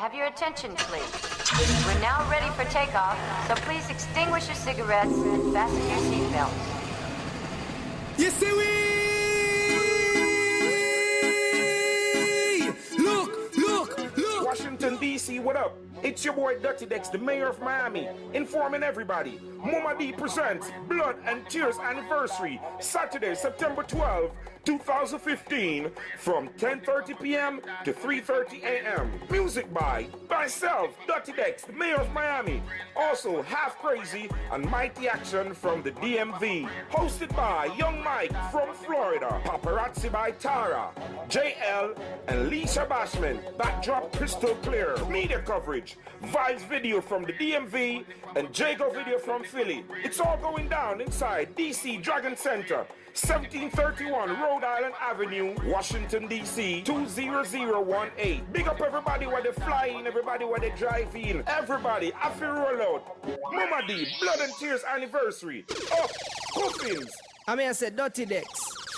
have your attention, please? We're now ready for takeoff, so please extinguish your cigarettes and fasten your seatbelts. You see we look. Washington, D.C., what up? It's your boy Dutty Dex, the mayor of Miami, informing everybody. Muma D presents Blood and Tears Anniversary, Saturday, September 12, 2015, from 10:30 p.m. to 3:30 a.m. Music by myself, Dutty Dex, the mayor of Miami. Also, Half Krazy and Mighty Action from the DMV. Hosted by Young Mike from Florida. Paparazzi by Tara, JL, and Lisa Bashman. Backdrop crystal clear. Media coverage. Vibes video from the DMV and Jago video from Philly. It's all going down inside DC Dragon Center, 1731 Rhode Island Avenue, Washington, D.C. 20018. Big up everybody where they fly in, everybody where they drive in. Everybody, I feel roll out. Muma D, Blood and Tears Anniversary. Up, coffins. I said Dutty Dex,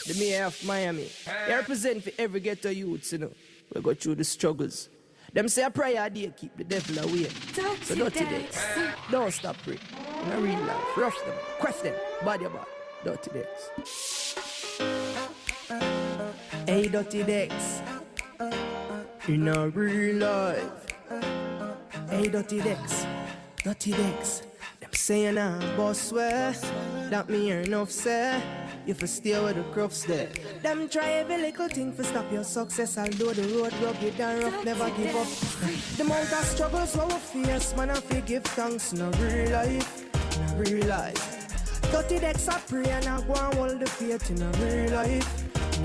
the mayor of Miami. You represent for every ghetto youths, you know. We go through the struggles. Them say a prayer day keep the devil away. So Dutty Dex, don't stop praying. In a real life, rough them, quest them, body about Dutty Dex. Hey Dutty Dex, in a real life. Hey Dutty Dex, them saying I'm boss way. That me hear enough say. You for stay with the crufts there. Them try every little thing for stop your success. Although the road rugged and rough, never give up. The amount of struggles we face, man, I feel give thanks in a real life. Dutty Dex I pray and I go and hold the faith in a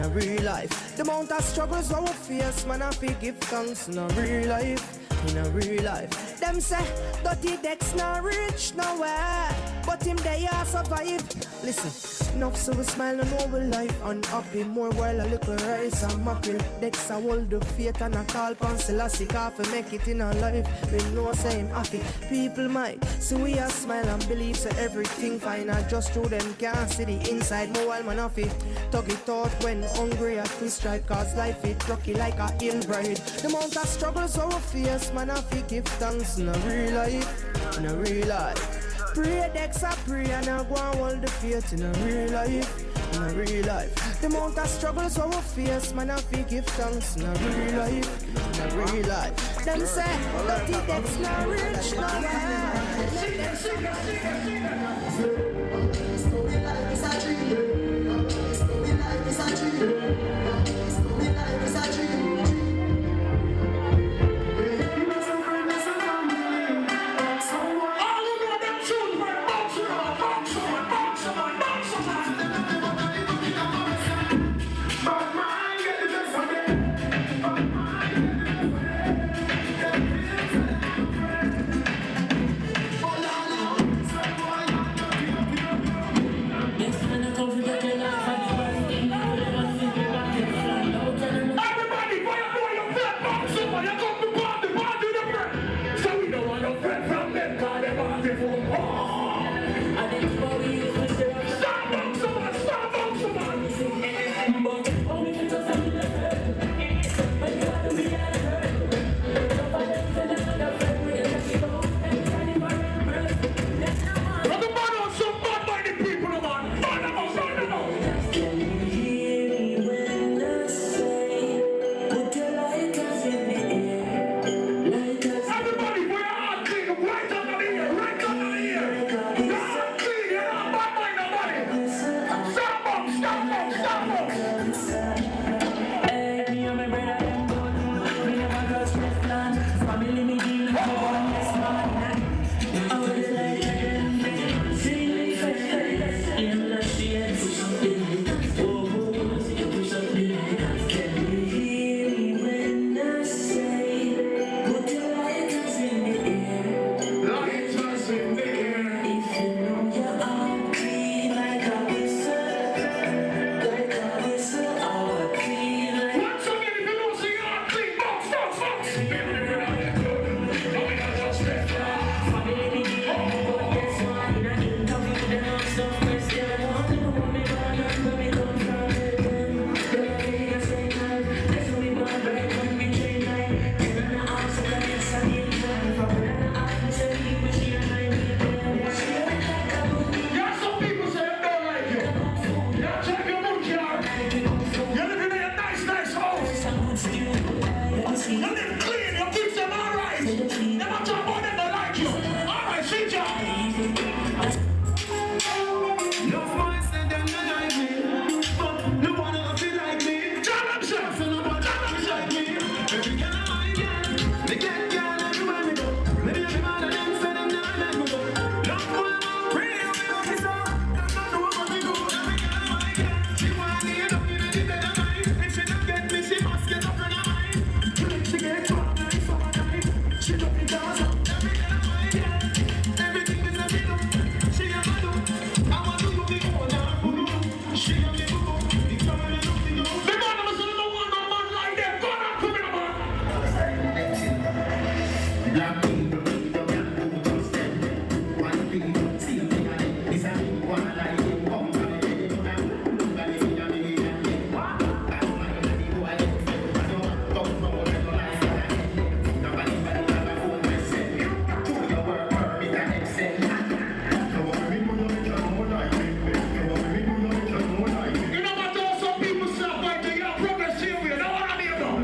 real life. The amount of struggles we face, man, I feel give thanks in a real life. Them say Dutty Dex not rich nowhere, but him they are survive. Listen, enough so we smile and over life unhappy. More while a little rice and mackerel. Dex I hold the faith and I call Selassie coffee make it in our life. We know say him happy. People might see we a smile and believe so everything fine. I just through them can't see the inside. More while man happy. Tug it out when hungry I twist right. Cause life it rocky like a ill bride. The amount of struggles our face, man I feel give thanks in a real life. Pray Dex I pray and I go and hold the faith in a real life. The amount of struggles our face, man I feel give thanks in a real life. Them say Dutty Dex not rich nowhere. Black people, the black people just them. White people, see me and it. It's a one like it. Come from the day, come from the day, come from the day. I'm my money, boy. I don't come from what I like. Nobody have a phone myself. Do your work, permit and excel. You want me to know it, you know like me. You want me to know it, you know like me. You know what all some people say about the young progress here, we don't want to hear about.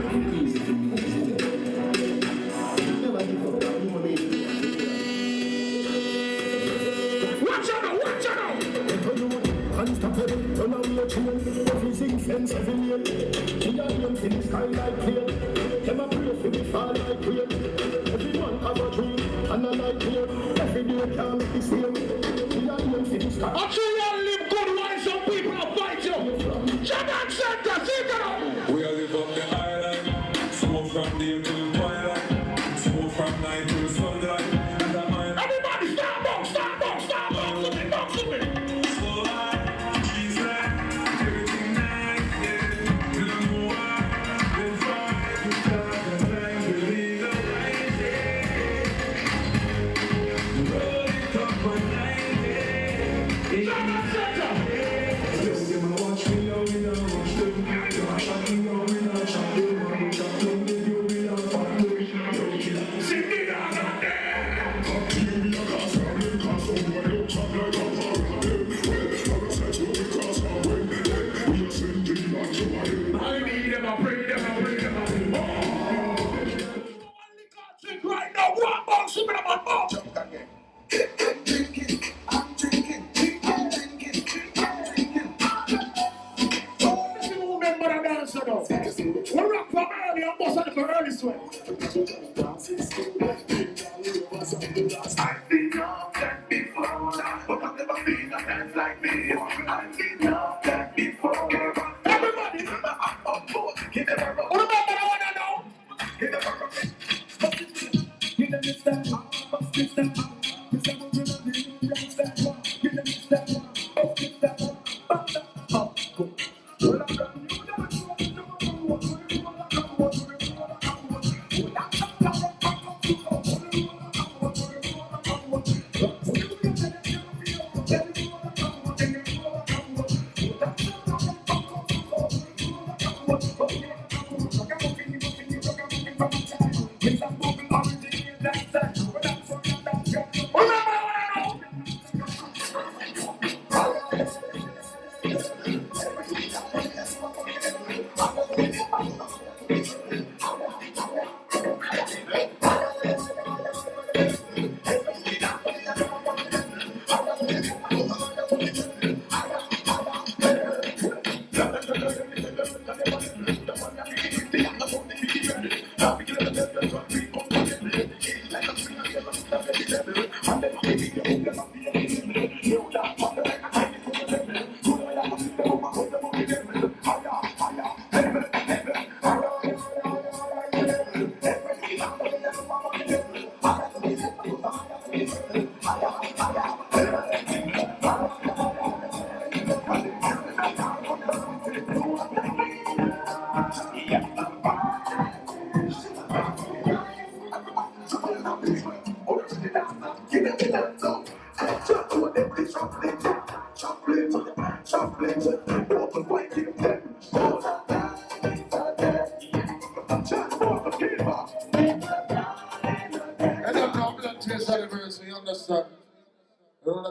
Watch out! Watch out! Unstoppable, run on your chain. Everything fence every lane. We are young in the sky like clear. Them a pray for me fall like rain. Everyone have a dream and a light here. Every day can't be the same. We are young in the sky. I'm sure you all live good while some people are fighting. Shut up, center, sit down. We all live up the island. Smoke from day till twilight. Smoke from night till sunlight. Everybody stand up, stand up, stand up. Look at me, look at me.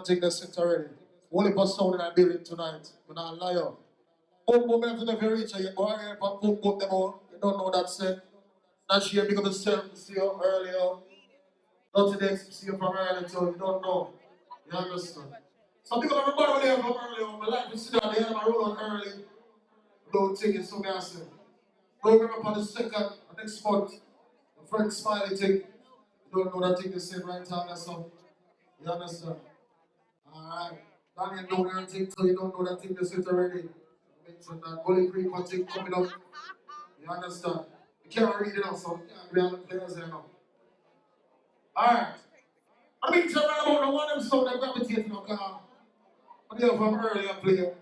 Take the set already. Only for sound in that building tonight. We're not lie up. Boom boom have to never reach you. Go ahead and boom boom them all. You don't know that set. Not sure because the set see you earlier. Dutty Dex see you from earlier too. You don't know. You understand? Some people everybody will leave from earlier. I like to sit down there and I roll on early. Don't take it so massive. Don't remember on the second, next month. The Frank Smiley thing. You don't know that thing they said right time or something. You understand? Alright, Daniel don't know anything till you don't know that thing they said already. Mention that Gully Creek thing coming up. You understand? You can't read it out, so you can't be on the players there now. Alright. I mean, tell me about the one of them songs that gravitate in the car. But they are from earlier player.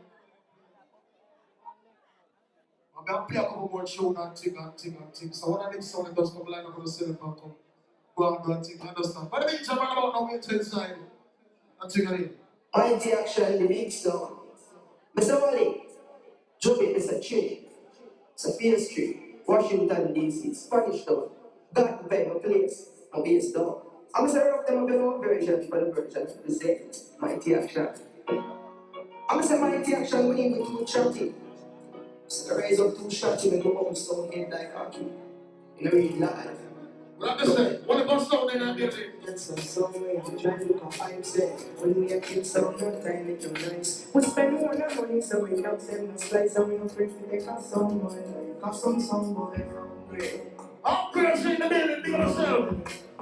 I'm going to play a couple more shows and thing. So one of them songs that does come line up on the cell phone come. go and think, understand. But the meantime, I'm about now wait inside. And think of it. Mighty action, the big sound. Mr. Wally, Joby, Mr. Chin, Sophia Street, Washington, D.C., Spanish Town, God, Pepper Place, and Base Town. I'm sorry of them before versions for the versions for the same. Mighty action. I'm saying mighty action when you go to chatting. So raise up two shots in the own stone head like hockey. In a real life. Well, understand, what about sound in that building? That's some somewhere to try to look how I'm saying. When we are kids, so no time it too nice. We spend more than money, so we don't send no slice, and we don't free to take us somewhere. Cause some boy hungry. How crazy in the building, do yourself?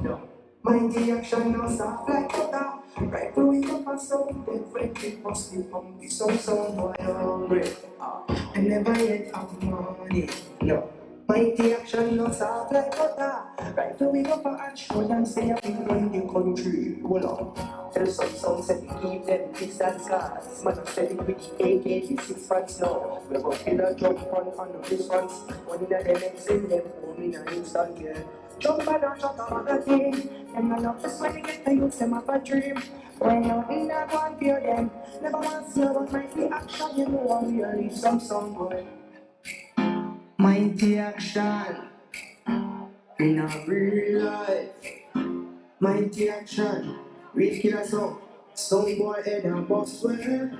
No. Mighty action now start like butter. Right when we up and some dead when we must be hungry. Some boy hungry. I never yet have money. No. Mighty action now start like butter. Right when we up and show them say I been run the country. Hold on. Tell some say we keep them distance cars. Man said it with AK-6 fans now. We go kill a jump on this ones. One in the next in them home in an instant, yeah. Jump and a shot on a thing. Them not love this when they get the youth, them have a dream. When you're in that one, fear them. Never want to see about mighty action, you know I'm really some boy. Mighty action in a real life. Mighty action, real killer song. Some boy head and boss where.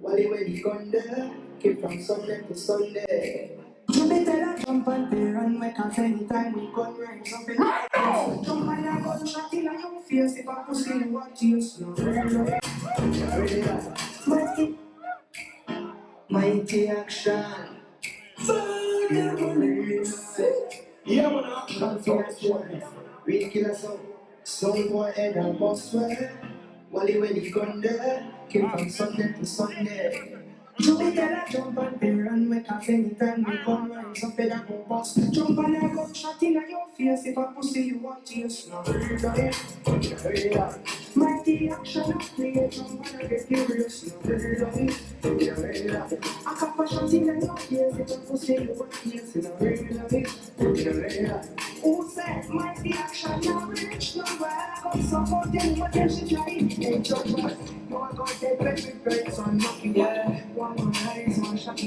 While he when he gone there, keep from Sunday to Sunday. You better jump and play and make us anytime we gun rise up in the house. Jump and a gun shot in a your face if I pussy you what you slow. Mighty action. Yeah, man, action. Real killer song. Some boy head and boss where. While he when he gone there, keep from Sunday to Sunday. You better jump and play and make us anytime we come rise up in a go boss. Jump and a gun shot in your face if I pussy you want to slow. Mighty action of play, jump and a get curious. A couple shots in your face if I pussy you want to slow. Who said mighty action now rich nowhere? Got support them, but then she try. Ain't jump back. No, I got that baby face on knocking. Yeah. One eyes, one shot.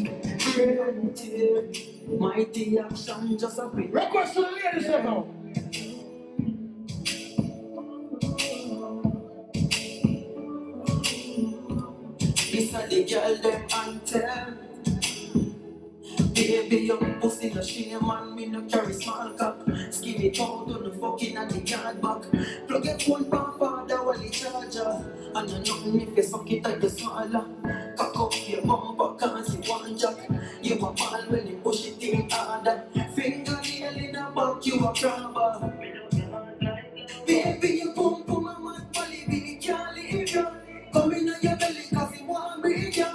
Mighty action just a bit. Request to the ladies now. This are the girl them anthem. Baby, your pussy no shame and me no carry small cock. Skinny out on the fucking at the yard back. Plug your phone for father while he charger. And you nothing if you suck it at the smaller. Cock up your bumper can't see one jack. You a ball when you push it in harder. Fingernail in the back, you a grabber. Baby, you pump on my man, Polly, Billy can't leave you. Come in on your belly cause he want breathe you.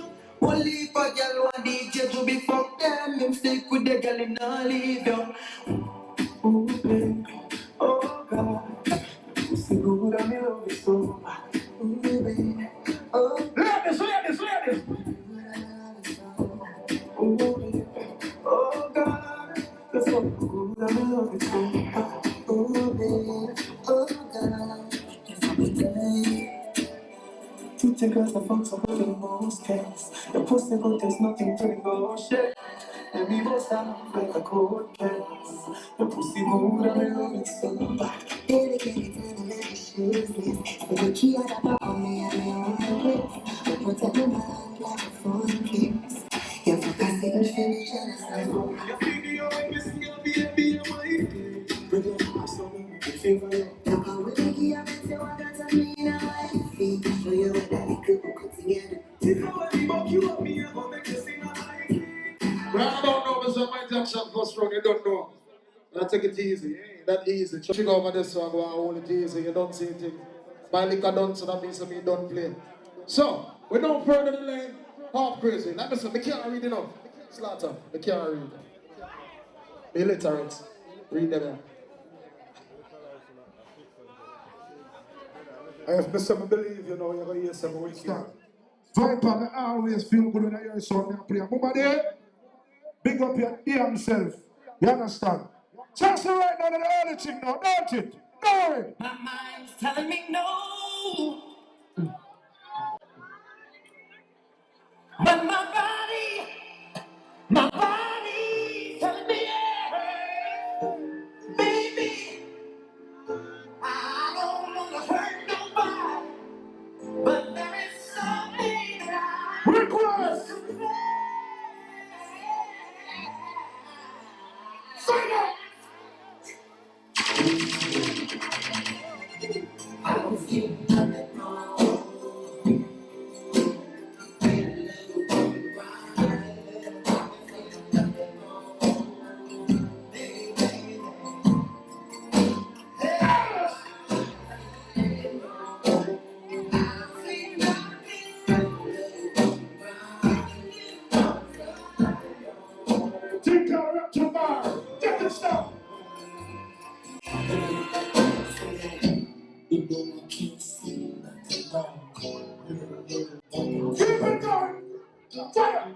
Only if a girl want DJ to be fuck them. Him stick with the girl, him not leave you. Ooh, baby, oh God. Pussy good and me love it so. Ooh, baby, oh. Ladies. Ooh, baby, oh God. You're so good and me love it so. Ooh, baby, oh God. You're so good. Two tickers, the fuck's up with the most case. The pussy good, there's nothing to negotiate. And we both stand like a cold case. The pussy good, and I love it so bad. Dedicated to the lady shoes list. With the key at the back of me and my own place. I protect my mind like a phone case. You're for passing and finish and I say, oh. Your video when you see your baby, I'm like, bring your ass on me, your finger, yeah. Look how we make you have it, so I got to me in a life. Show you what that could put together. If I want to buck you up, me, I'm going to make you sing a high key. Well, I don't know, Mr. Mighty Action first round, you don't know. Now take it easy, ain't that easy. Trigga over this one, go and hold it easy, you don't see it. My liquor done, so that means me don't play. So, without further delay, half crazy. Let me say, I can't read enough. Slaughter, I can't read. Illiterate. Read them. I have to believe, you know, you're going to hear some wicked. Viper, I always feel good when I hear a song and play. Muma there, big up your damn self. You understand? Just right now, the early thing now, don't it? Go! My mind's telling me no, but my body's telling me yeah. Baby, I don't wanna hurt nobody, but there is something that I Request! must say. Sign up! I don't feel nothing wrong. Take care of tomorrow. Get this stuff. You know I can't see nothing wrong. Keep it going. Fire.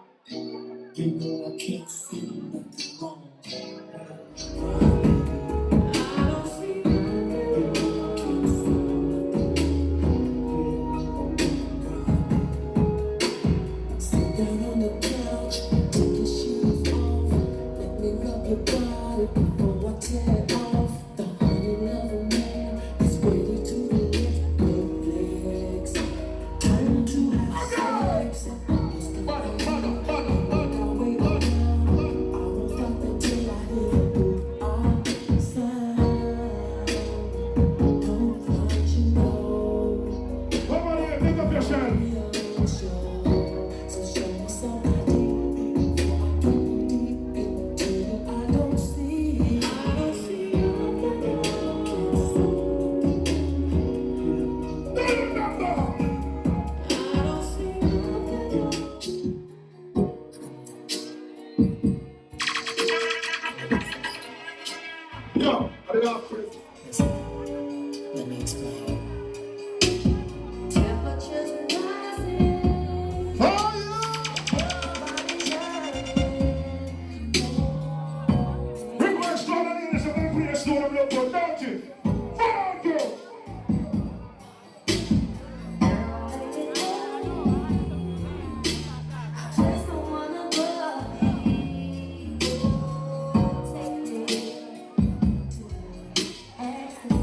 You know I can't see nothing wrong. Sit down on the couch, take your shoes off. Let me rub your body before I tear it off. The honey love of man is ready to lift your legs. Time to have sex. It's the I wait around. I won't stop until I hear you outside. Don't let you know. Come on here, pick up yourself. So show me something before I go deep into you. I don't see Yo, I did not Chris. Let me explain. Temperatures rising. Request all the ladies of the place know them love God, don't you? Fire, girl. Just the one above me. Take it to ecstasy.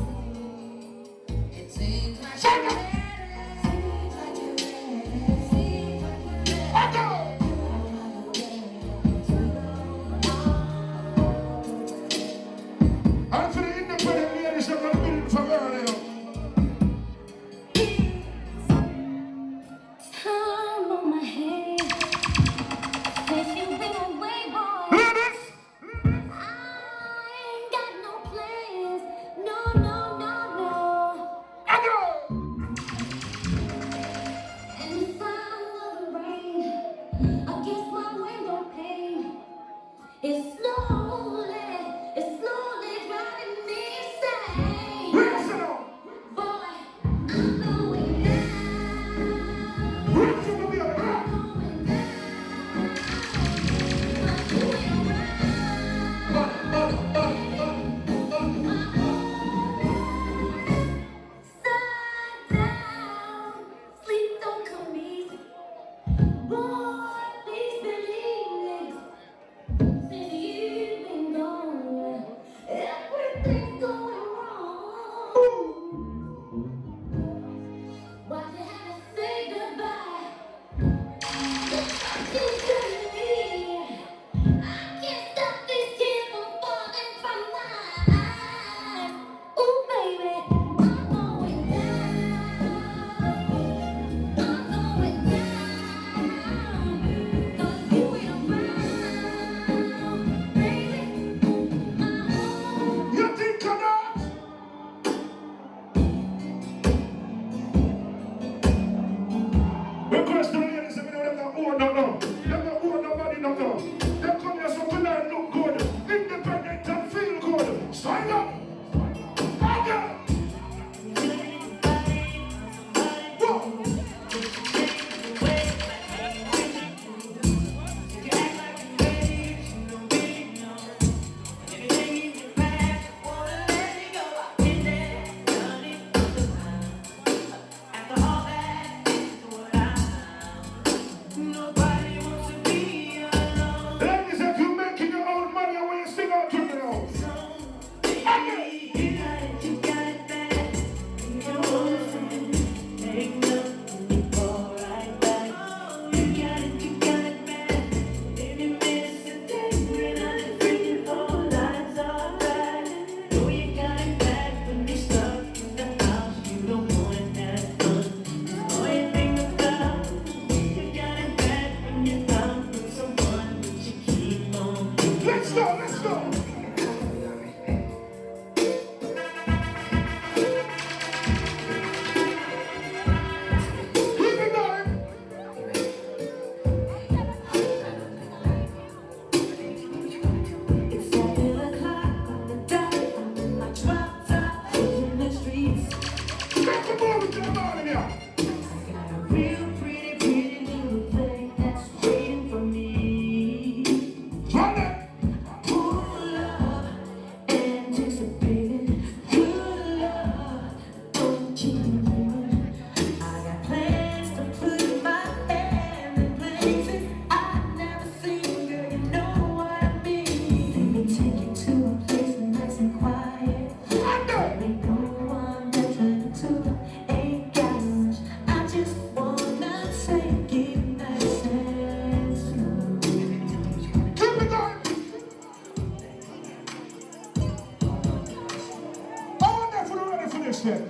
finish it.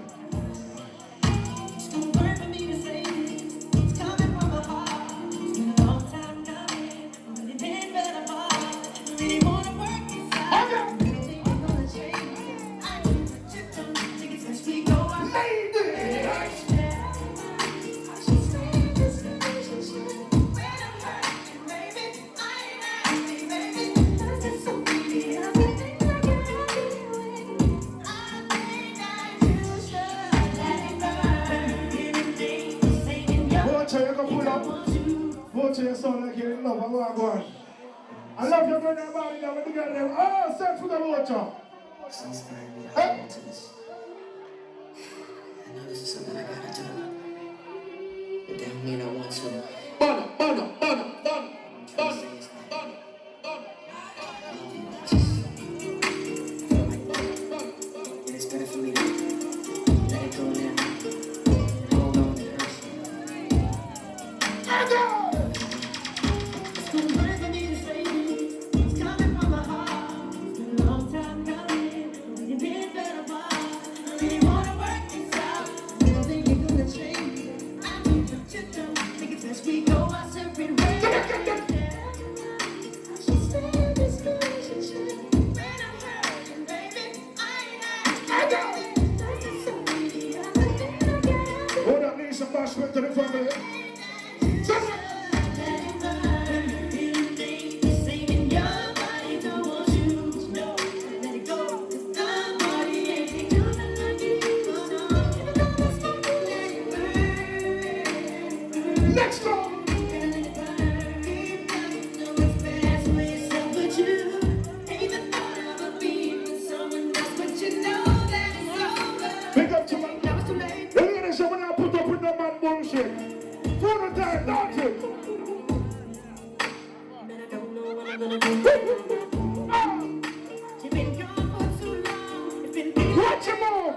Watch your son like you're in love. I'm going. I love you, brother. Body never together. Oh, search for the water. I know this is something I gotta do. But that don't mean I want to. Bono. And it's better for me to let it go now. Hold on to her. Hold up, need some bashment to the family. Let's go! Pick up to my ladies, when I put up with no man bullshit. For the time, don't you? Watch him out!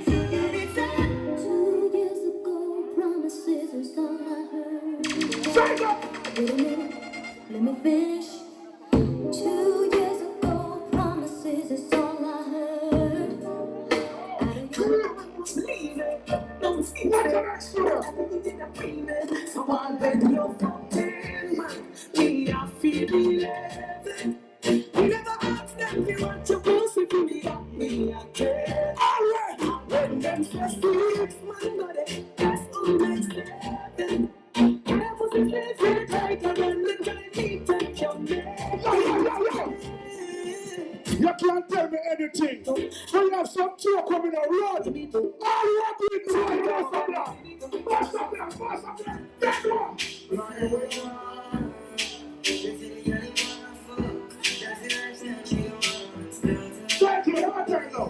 2 years ago, promises was all I heard. Stand up! Wait a minute, let me finish. 2 years ago, promises is all I heard. What's the next one? So I let your fountain, me I feel 11. You never ask them me what you want to me, me I care. Alright, when them say six, my body, that's all makes heaven. When I was in favorite, like a run, look at me, take your name. You can't tell me anything. We have some tour coming on road. All you have to do is pass up that. That one. Thank you, let me tell you now.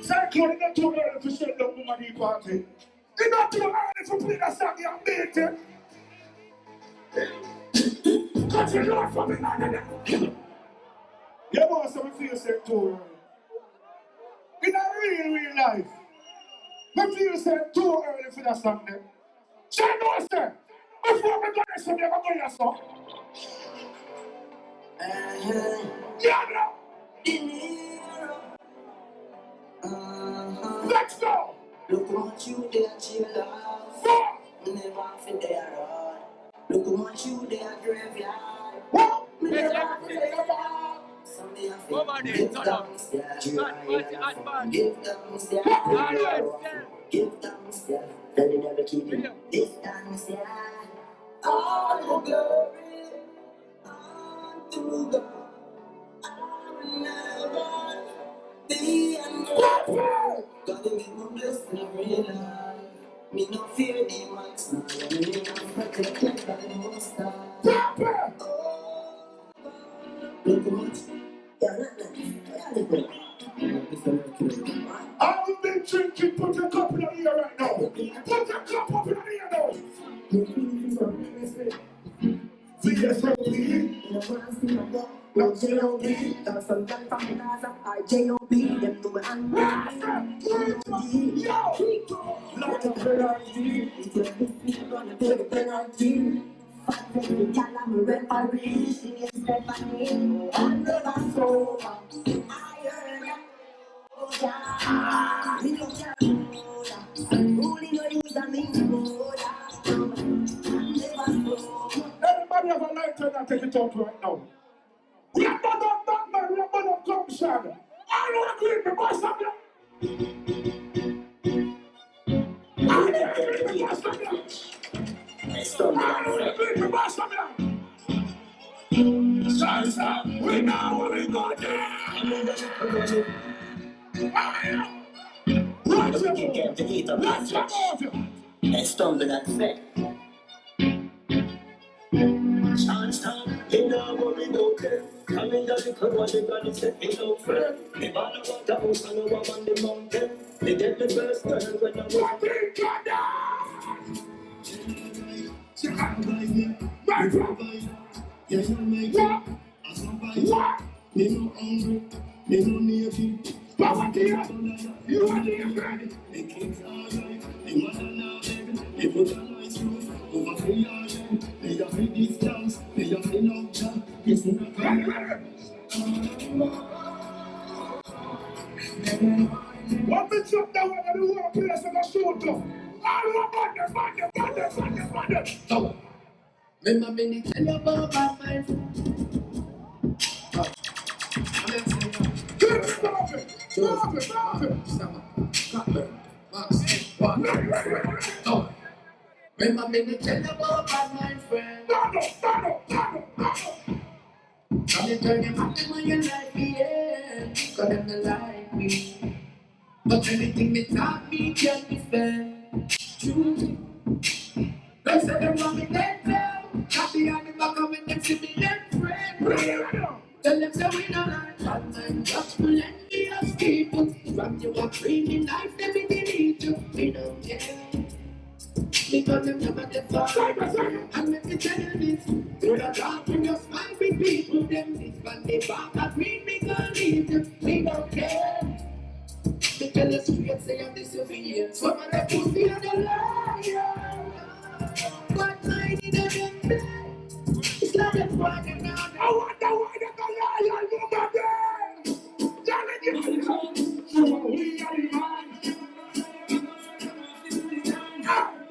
Thank you, it's not too early to shut down Muma D party. It's not too early to play that song you're beating. Cut your Lord from me, man. You must have feel set too early. In a real life, we feel set too early for that song then. So you know, sir, before we go this, we never go your song. Yeah, bro. Let's go. Look what you did, chill out. Never fit there, Lord. Look what you did, graveyard. Never fit there, Lord. Someday I feel give thanks, yeah. Give thanks, yeah. Give thanks, yeah. Let the devil keep it. Give thanks, yeah. All the glory unto God. I will never be ungrateful. God, me no bless me real life. Me no fear demons. Me no protected by the Most High. Look what? Yeah, I've been drinking, put your cup in the ear right now. Put your cup up in the ear now. VSOP. No J.O.B. There's some guy from Gaza. I J.O.B. Them do it and J.O.B. Like a variety. If you miss me, to the penalty. Fat baby, girl, I'm a referee. She is Stephanie. I'm never sober. I heard ya. Oh, yeah. We don't care. Only know you that means more. I'm never sober. Everybody have a lighter that take it out right now. We are not on Batman, we are not on Junction. I don't agree with the boss of you. I don't agree with the boss of you. I don't agree with the boss of you. Stop. We know where we go there. Right, the wicked came to eat up my flesh and stumbled and fell. Johnstown, you know what we go there. Coming down the club, what they gonna say, you know, friend. The ball about the house and the one on the mountain. They get the first girl when I was big brother. My brother. Yes, I make it. What? Me no hungry. Me no naked. Poverty, you are the friend. The kids are right. The mother now baby. They put a nice roof over the yard. They have a distance. They have a long job. It's not what the jump down and the work place and the shoot up. All about the so, remember me tell you about my friend. Good stop it. Remember me tell you about my friend. Come and turn your back on your life, yeah. Cause them not like me. But anything they taught me can be fair. True. They say they want me dead now. Happy on the back of me, them see me dead friend. Tell them say we don't like bad man, just plenteous people. From you a dreaming life, they be delete you. We don't care. Because them never get far. And let me tell you this. Through the dark, we just find with people. Them this from the back, that we gonna leave them. We don't care. They tell us straight, say I'm disobedient. Some of them pussy and the liar. But I need a them bed. It's like a fucking now. I wonder why they go liar, you my bed. Challenge you. So we are the man.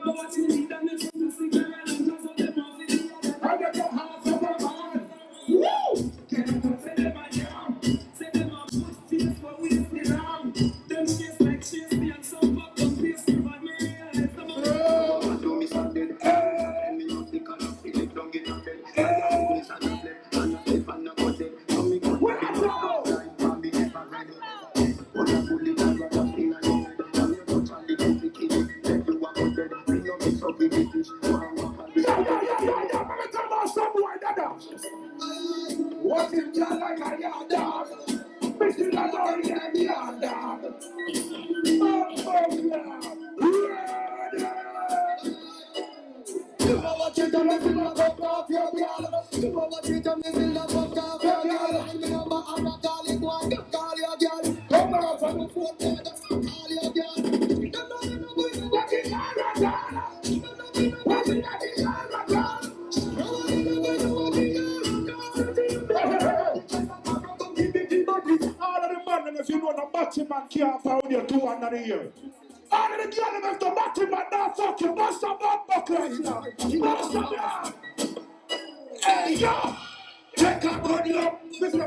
But you need them to the cigarette and just on them off the other. I get your house of a man. Woo! Say them a yam. Say them a put face for wasting around. Them face like Shakespeare and some fuck up face for me. Let's come on. Oh, do me something. Hey, me not the kind of feeling don't get up there. I'm going to stand up there. I'm not safe and not got it. So me got it. I'm not be never ready. What a bully that was up in a day. I'm your coach and the complicated. Let you walk out there. Me no mix up with the fish. What if you like a yard dog? Mr. Ladori and the yard dog. You know what you done if you not go off your girl. You know what you done if you not go off your girl. I remember I'm a calling one, call your girl. Come on from the phone, call your girl. You know what you're going to what is your girl? What is your girl? All of the man, if you know the batty man can't find you 200 years. All of the girl, if the batty man not fuck you, bust up that buckle. Bust up that. Hey, yo! Take a body up. Listen.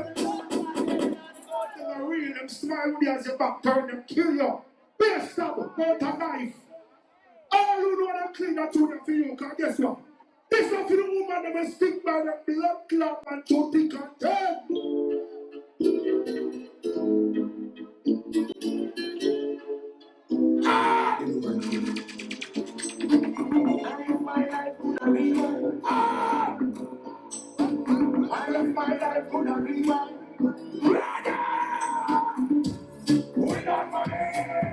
They're real, them smile with you as your back turn, them kill you. Best stab, not a knife. All you know them clean that to them for you, because guess what? This is for the woman that will stick by the blood clot and to thick and turn. Ah! I live my life with a rewind. Ah! I live my life with a rewind. Brother! We got money!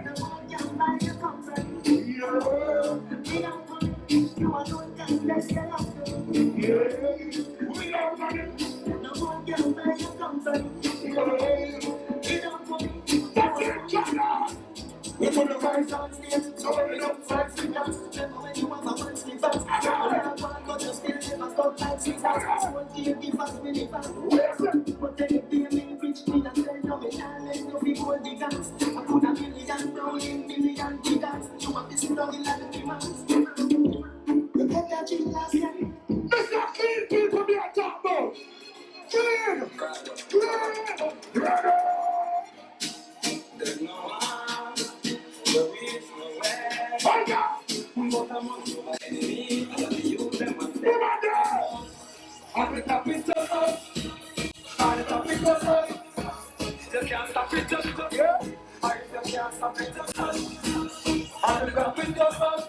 The one can buy your comfort. Yeah! We don't want it. You are doing things that's the laughter. Yeah! We got money! The one can buy your comfort. Yeah! We don't want it. That's it, China! We put the price on stage, so we don't fight fingers. you have a man slip out. You have one, but you still never got like scissors. So you give us many fans. But then you feel me, bitch, me and tell you me can't let you be gold diggers. I put a million down in million figures. You have to sit down in like the demands. You get that chick last night. Mr. Clean people be a top about. Clean! There's no harm, there is no way. Hold up! But I'm on to my enemy, and I use them as they are there. On the top is just us. On the top is just us. You can't stop it just us. Yeah. I just can't stop it just us. On the top is just us.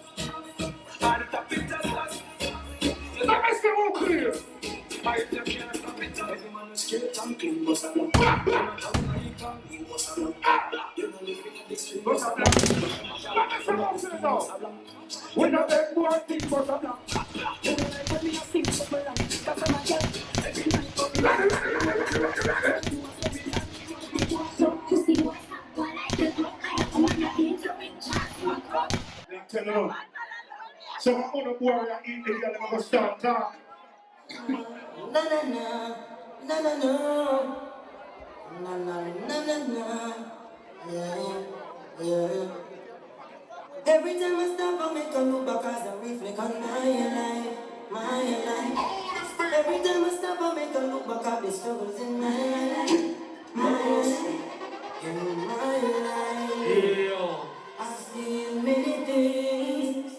On the top is just us. Let me see who clear. I just can't stop it just us. Man, straight and clean, but I'm not. We not make more things but I'm not. Tell you. So I'm on a warrior in the girl I'm gonna start talk. Na na na, na na na, na na na na na, yeah. Every time I stop, I make a look back as I reflect on my life. Every time I stop, I make a look back at the struggles in my life. In my life, I see many things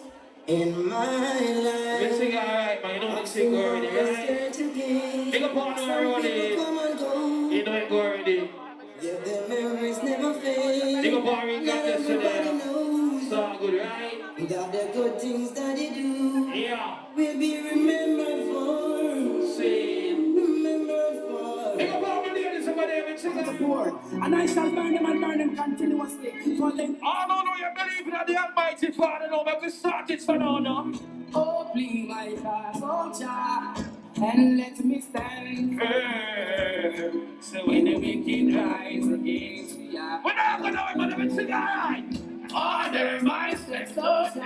in my life. You sing alright, man. You know you sing already, right? Big up on you already. You know it already. Yeah, the memories never fade. Big up on you got yesterday. It's all good, right? Got the good things that you do. Yeah. Will be remembered for. Same. Remembered for. Big up on the ladies over there, we sing it. And I shall burn them and burn them continuously. For them. I don't know you believe in the Almighty Father, no, but we start it for now, no? Oh, please, my soldier, and let me stand firm. So when the wicked rise against me, we're not going to know it, but we sing alright. order my steps, soldier.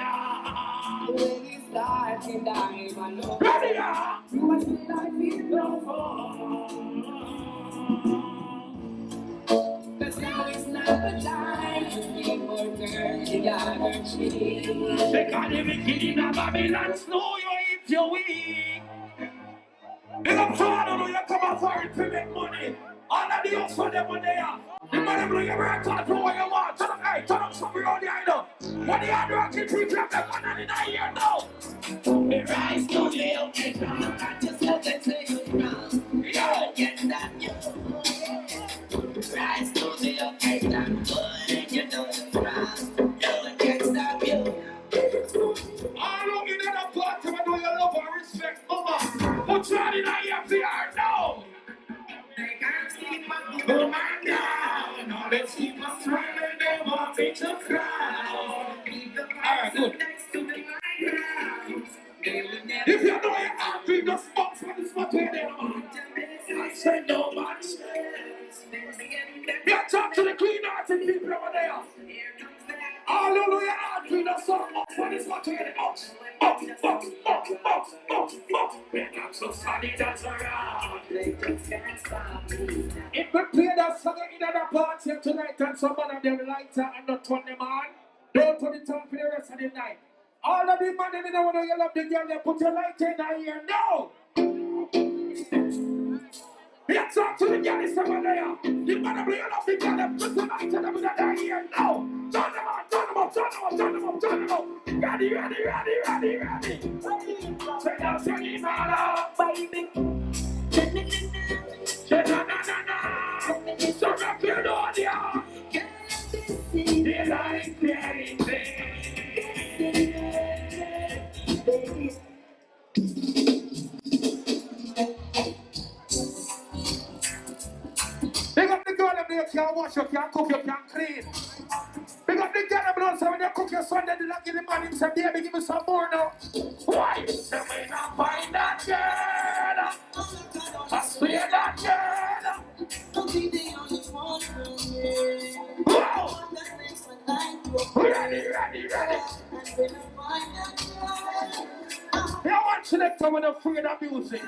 When it's dark and I'm alone, Ready, you must feel like it's no fall. Cause now is not the time to be more dirty, other cheese. Because the wicked in Babylon snow you eat your weak. Big up to all of you come out for it to make money. All of the house for them when they are. The money blow your brain, turn up what you want. Turn up something around the eye now. When the hard working people have them money in the ear now. The rise to the occasion, not just let it say you wrong. You get that, you rise to the occasion, boy, you know it's wrong. You can't stop you. All of you in the party, when you love and respect, Muma. Put you in the ear for your now. They can't keep my woman down. All the people smiling, they want me to cry. Keep the person next to the ground. They will never. If you know you're happy, just box for this one to them. I say no much. You talk to the clean hearted people over there. Hallelujah, happy, the song box for this one to them. Box. We're not so funny, that's around. If we play that song in another party tonight and someone of them lighter and not turn them on, don't put it on for the rest of the night. All of the men in the one you love the girl, they put your light in here now. You talk to the girl, it's over there. The man of you love the girl, they put the light in them here now. Turn them on. Ready. Say now, turn it on up, baby. So rock your door, yeah. They like anything. Big up the girl that you can't wash, you can't cook, you can't clean. Big up the girl that so when you cook your son, they don't give the man himself, baby, give me some more now. Why? So we not find that girl. I swear that girl. Don't be the only one. Wow. One that makes my life go. Ready. And when I find that girl, selector when I'm afraid of music.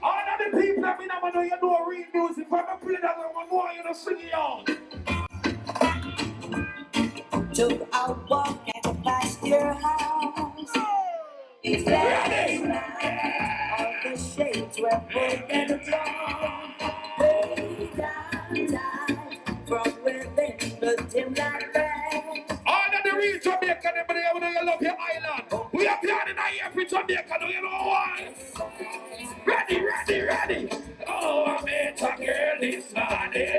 All of the people that me never know you know real music. When I play that one more, you know sing it out. Took a walk and past your house. It's last night. All the shades were pulled and drawn. Way down tight from within the dim light band. All of the real Jamaican, everybody, you know you love your island. We are playing in every Jamaican, you know why? Ready, ready, ready. Oh, I met a girl this morning.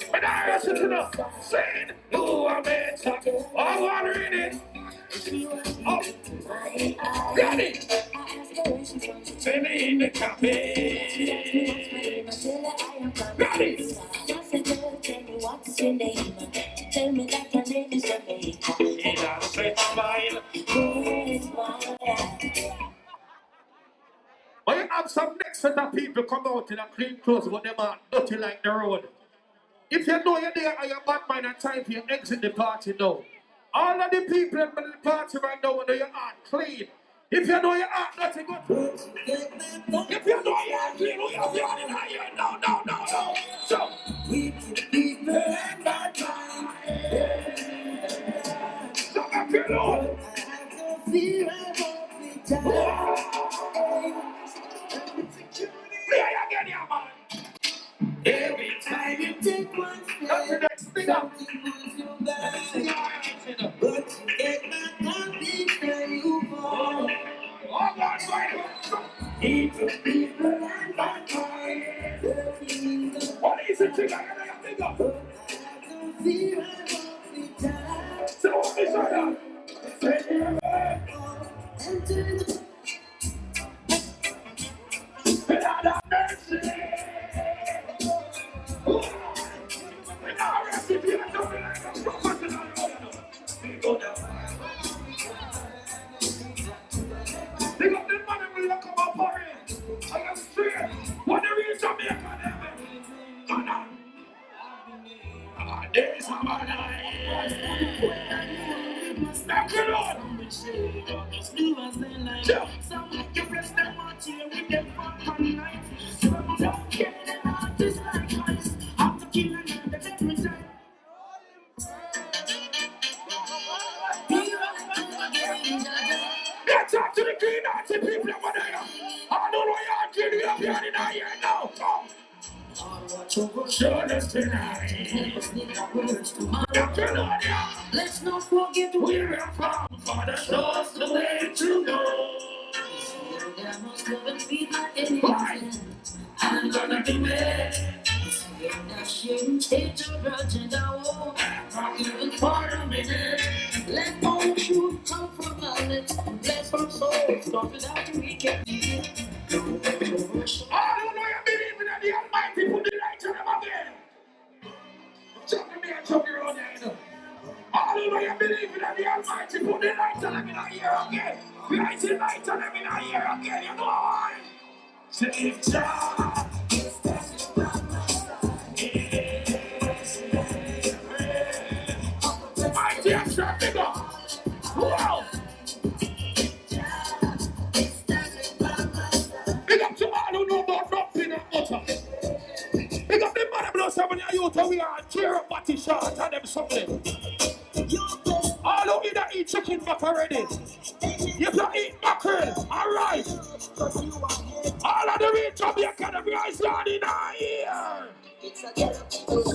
When I listen to the sing, oh, I met a girl. Oh, I want to read it. Oh, ready. Tell me in the cafe. Ready. What's your name? Tell me that your name is Jamaica. She's on a straight smile. When you have some next set of people come out in a clean clothes, but them are dirty like the road. If you know you're there and you're bad mind and time for you exit the party now. All of the people in the party right now know your heart clean. If you know your heart dirty, good. If you know your heart clean, we have you on in here. No. So, We can be bad by time. so I feel Lord. I can feel every time. Play again, yeah, man. Every time you take one That's the step, next thing up. something moves you back. But you get back up before you fall. Oh, God, right. People, people, and my time. What is it, Trigga? I think of. I can feel every time. So, what is that? Enter the Without a mercy. Without mercy, people don't be like a professional. Go down. They got the money when you come up for it. I got straight. What the real Jamaican, come on. There's some other night. Thank you, Lord. Yeah. some like your friends that want you with them fun nights. Some don't care their heart is like ice. Have to kill another every time. Let's talk to the green Nazi people over there. I don't know you're getting up here in here now. Come. Show us tonight. Thank you, Lord, yeah. Let's not forget We're a farm for the shows the way to go. there must never be my enemy. I'm gonna be mad. Take your grudge and I won't Even for a minute. let all the truth come from my lips. Bless our souls, God, without you we can't be. I don't know you believe in the Almighty put the light on them again. Chuck me and chuck you on there. I don't know you believe in the Almighty put the light on them in here again. Light the light on them in here again. You know why? Say it's Jah. My dear Trigga. Wow. Big up to all who know about dumping and butter. Big up them man blow some of your youth we are tear up body short and them something. All who either eat chicken back already. If you eat mackerel, alright. All of the real Jamaican guys are in our ear.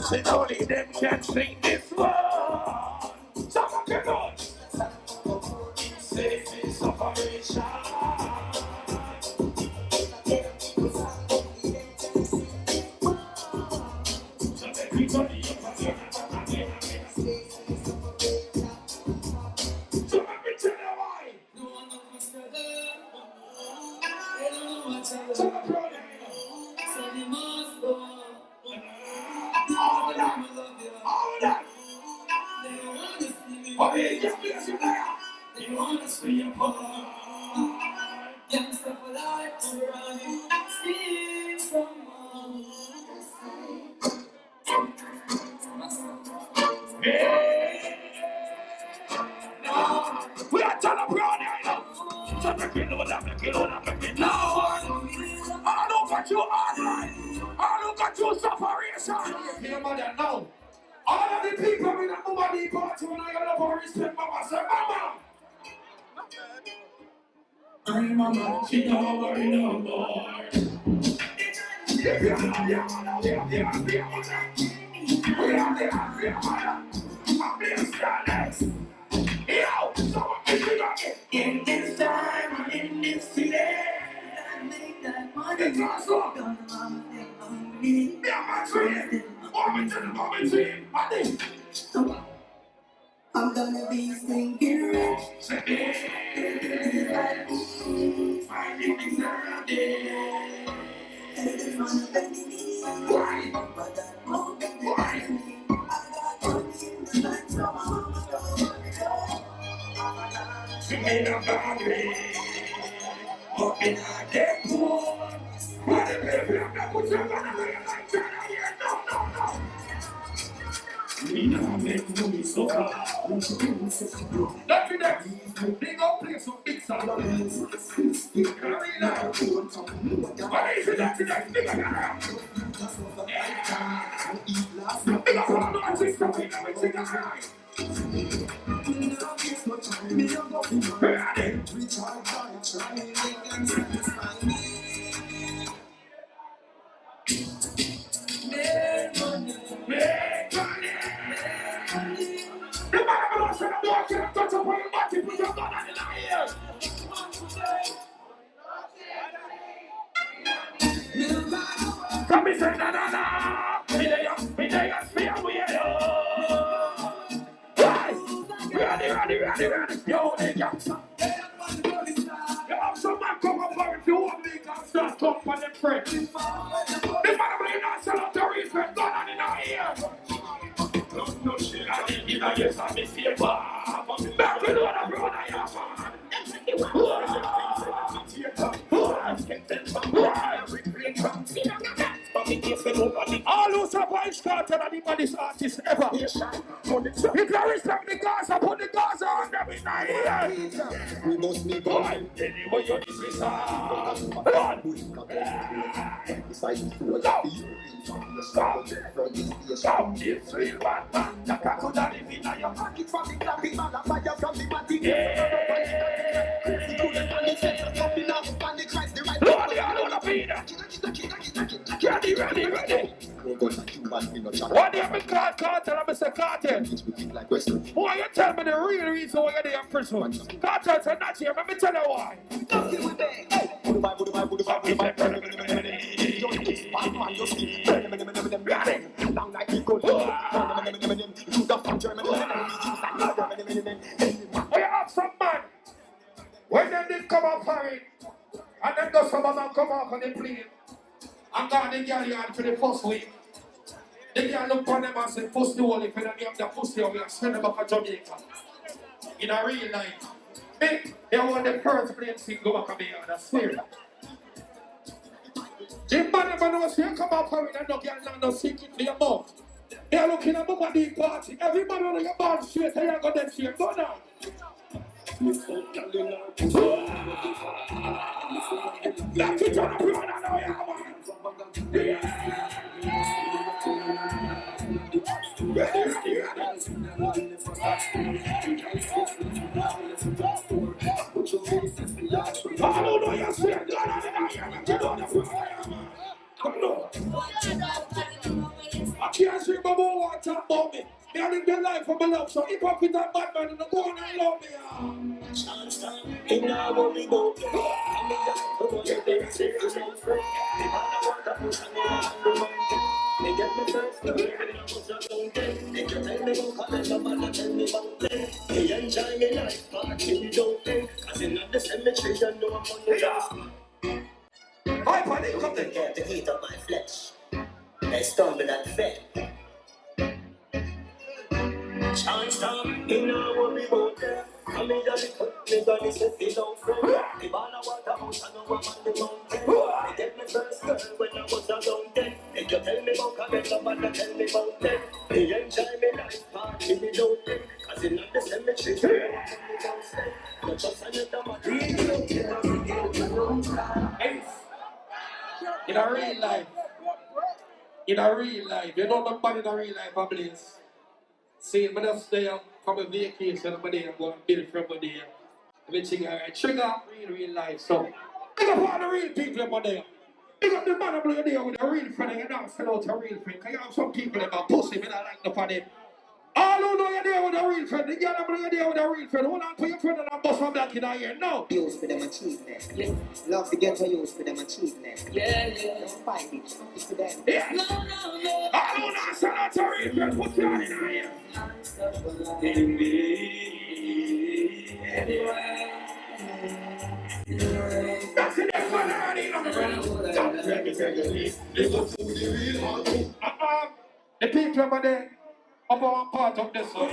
Say only them can sing this one. Someone can go. Safe is operation. So everybody up again. So let me tell you why. So the problem. All that. Why you just be as you there? They want us for your part. Youngster for life, running, see someone. We are trying to brown here now. So make me know I look at you online. I look at you separation. Hear mother now. All of the people in the Muma party when I love her respect Mama. Say Mama. I'm Mama. She don't worry no more. In this time, in this city, I make that money. It's awesome. Don't mama think on me. Yeah, my friend. Moment to the moment, team. I'm gonna be stinking rich. Finding things around it. Haters wanna bend me. Why? But that won't bend me. I got money in the bank, so my mama don't worry. She made a boundary. Hoping I get poor. But if I'm not put your money like that, no. We now make money so hard. Dutty Dex, big old place of big sound. Arena. What is it, Dutty Dex? Big around. Big around, I think something that makes it around. Come and say na. Me dey a spear we Ready. Yo, nigga. You have some man come up here if you want me to start talking for them friends. This man will not sell out the respect going on in our ear. No shit, I didn't give a yes, I miss you. Back with what I brought, I have on. All who survive started and the baddest artist ever. If you respect the Gaza, put the Gaza on them in the ear. We must be going. Anyway, you're this is Stop this real man. Could I live in your pocket from the clapping man and fire from the body? Ready. What do you mean cartel? I'm Mr. Cartel. Boy, you tell me the real reason why you're there in prison. Cartels are not here, let me tell you why. We have some man. When they did come up for it, and then go some of them come off on the plane, and got the girl yard for the first week. The girl look on them and say, pussy hole, if you don't give the pussy, we are sending them back to Jamaica. In a real life. Me, they want the first plane thing go back to me, I swear. The man knows you come up for it and no girl no secret for your mouth. They are looking at Muma the party. Every man on your band straight, and you got them straight. Go now. That's it on the ground, I know you have one. I don't know you're saying I can't see my boy want to talk about me. I live their life for my love, so if I put that bad man in the go and love me. In our world, go. They get me first, they can tell me about college, and tell me about them. They enjoy me life, but you don't think. Cause in the cemetery, you know I'm on the last. Hi, buddy, come to get to eat up my flesh. They stumble and fed. Chance time, you know what we want there. I'm in the little, me gonna say feel out friend. The ball of water house, I know I'm on the mountain. They get me first girl when I was a young then. They can tell me about Cabella, but they tell me about them. They enjoy me life, party me don't think. Cause in the cemetery, you don't stay. You're just another man. In a real life. In a real life. You know nobody in a real life, please. See, I'm just there from a vacation, I'm there, I'm going to build from there. Everything alright. Trigga, real life. So, big up all the real people over there. Big up the man over there with a real friend and you're not selling out a real friend. Because you have some people that are pussy, but I like the funny. All who know you're there with a real friend, the girl over there with a real friend, hold on to your friend and bust from that in a ear. No. Use for them achievement. Yeah. Love to get to use for them achievement. Yeah. Don't fight it. It's for them. Yeah. No. All who know sell out a real friend, put your hand in a ear. That's the next one already. The people over there, up one part of this one.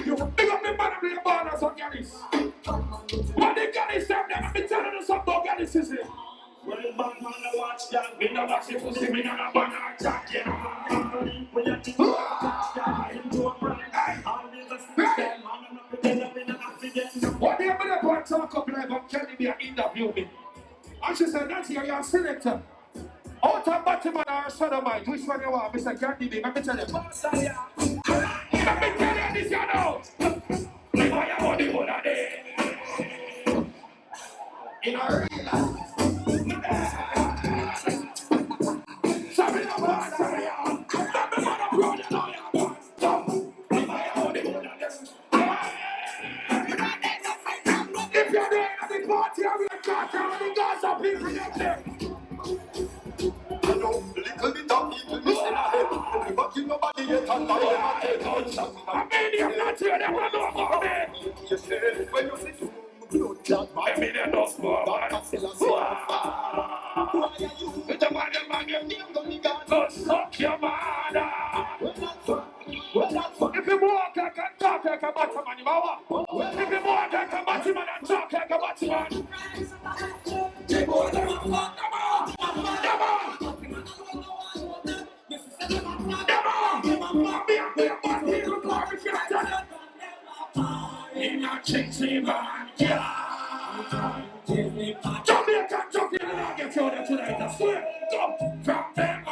You big up the man of the banners on Gallis. What the Gallis have them? I've been telling you something about Gallis, is it? Well, Batman, I watch that. Me no watch it, pussy, me no banner attack, yeah. When you think about that, into a brand. All these are still, man, I'm not pretending I'm not accident. What the other part talk up live and Kelly be an interview me? And she said, that's here, your selector. Out of Batman or Sodomite, which one you want? Mr. Candy B, let me tell you. Let me tell you this, you know. Leave all your money over there. In a real life. Sorry, no more, sorry, y'all. Let me run up road, you know, y'all. Stop. Leave all your money over there. If you're there at the party, I'm going to cut out the gas up here for you there. I know, little bit of people missing a head. But you nobody yet and I am not here, they want to know about me. You say, when you see blood, I mean, they're not small, man. It's a man, go suck your mother. If you walk, I can talk like a Batman, you know. If you walk like a Batman and talk like a Batman. In a chasey man, Jamaican jockey, and I'll get you there tonight. I swear, come from them.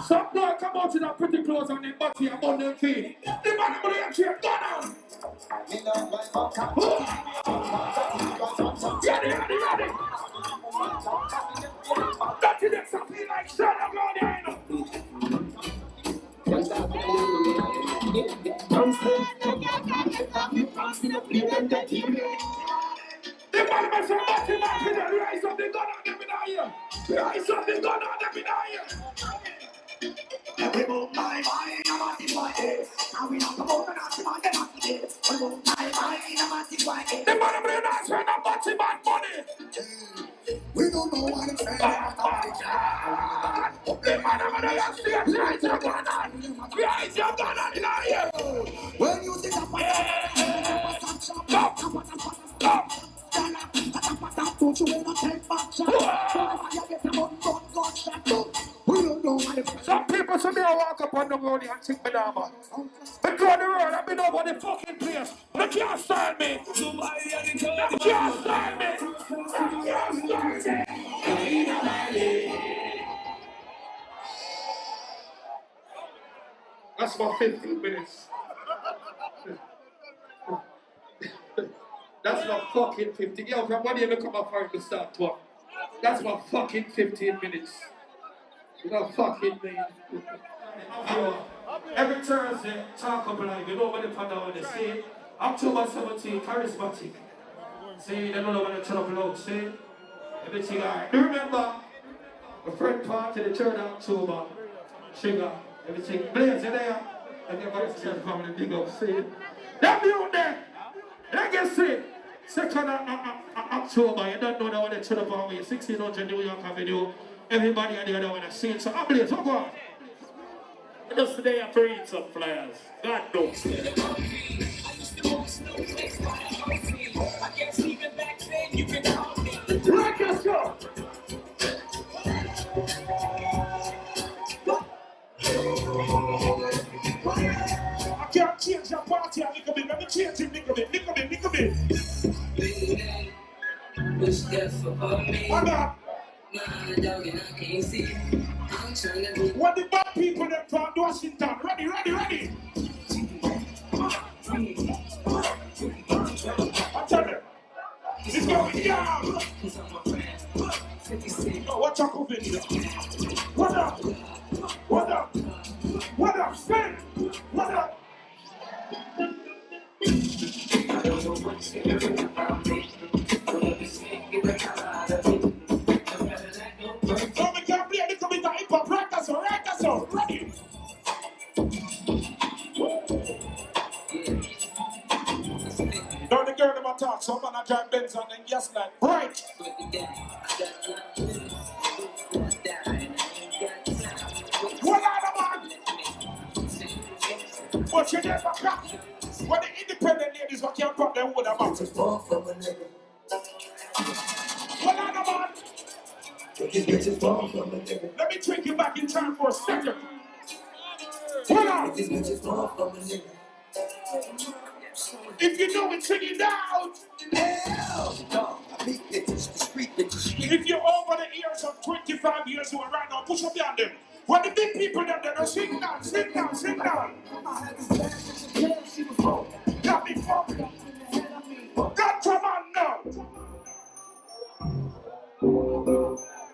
Some boy come out in a pretty clothes on the body and on their feet. The man over there, here, go down. Ready. Dutty Dex, I feel like shut up, Lord, I know. The man must have got him out with the rise of the gun on them in here. Rise of the gun on them in here. We move my mind, I'm at the white head. And we don't come over and ask him on the nasty head. We move my mind, I'm at the white head. The man of the nice when I'm batting bad money. We don't know what it's saying. The man of the last year, rise your gun on. Rise your gun on in here. When you see that stop. Don't you ever take back shot. Some people say me I walk up on the road and think me down, man. But go on the road and be over the fucking place. They can't stand me. They can't stand me. That's my 15 minutes. That's my fucking 15. Yo, from when you ever come up for to start talk? That's my fucking 15 minutes. You know, fucking me. Every Thursday, talk up like, you know what the panel they say. October 17, charismatic. See, they don't know what to turn up loud, see? Everything alright. Do you remember the friend party, the 3rd of October? Trigga, everything blaze in there. And everybody says, family big up, see? That view there! Legacy! 2nd of October, you don't know that one they turn up on me. 1600 New York Avenue. Everybody on the other one has seen. So I'm blaze, what on? Just today I read some flyers. God knows. Right, let's go! What the bad people them from Washington? Ready. I tell you, it's going down. Oh, watch out, COVID. What up, spin? What up? So we can play a little bit of hip-hop. Right, that's all. Ready? Now the girl them attack, some man a drive Benz and then gas like right. What are the man? But you never crack. When the independent ladies what can't pop their wood about it. What are the man? Let me take you back in time for a second. What are? If you know it, sing it down. If you're over the years of 25 years old right now, push up your hand them. When the big people down there, sing down. Got me fucking. Got to man now.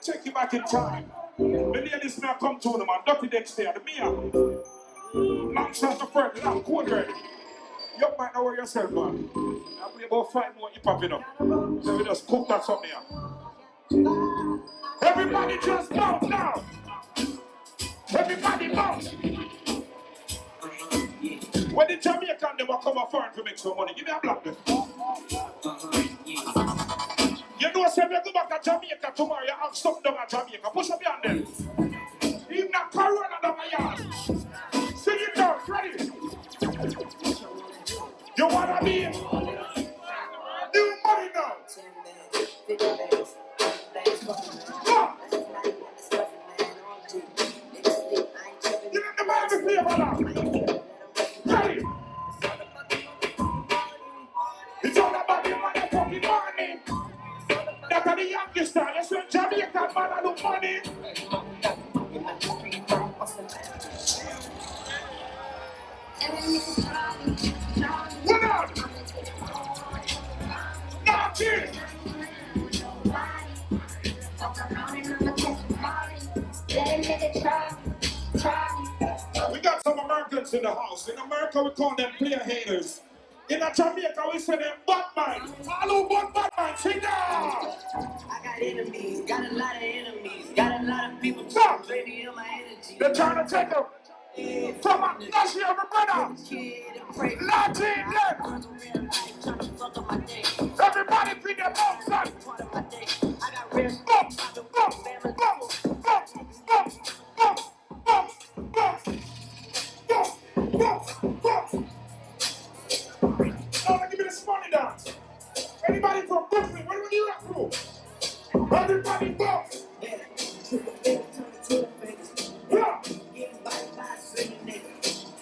Take you back in time. The ladies now come to them and Dutty Dex there, the Mia. Long shot the first, long cold ready. You might know where yourself, man. I'll play about 5 more hip hop, you know. So we just cook that something here. Everybody just bounce now. Everybody bounce. When the Jamaican they will come up foreign to make some money, give me a black man. You know, say we go back to Jamaica tomorrow, you have something down at Jamaica. Push up your hand then. Even a corona down my yard. Sing it down, ready? You wanna be new money now? You need the money to play for that. Ready? It's all about the motherfucking money. That's the youngest time. That's when Jamaican man have no money. What up? Nothing. We got some Americans in the house. In America, we call them player haters. In Jamaica, we say them Batman. Hello, Batman, sit down. I got enemies, got a lot of enemies, got a lot of people baby in my energy. They're trying to take them. From a national brother. Latin, everybody bring their box on. Now give me this money dance. Anybody from Brooklyn, where do you at from? Everybody box. Yeah.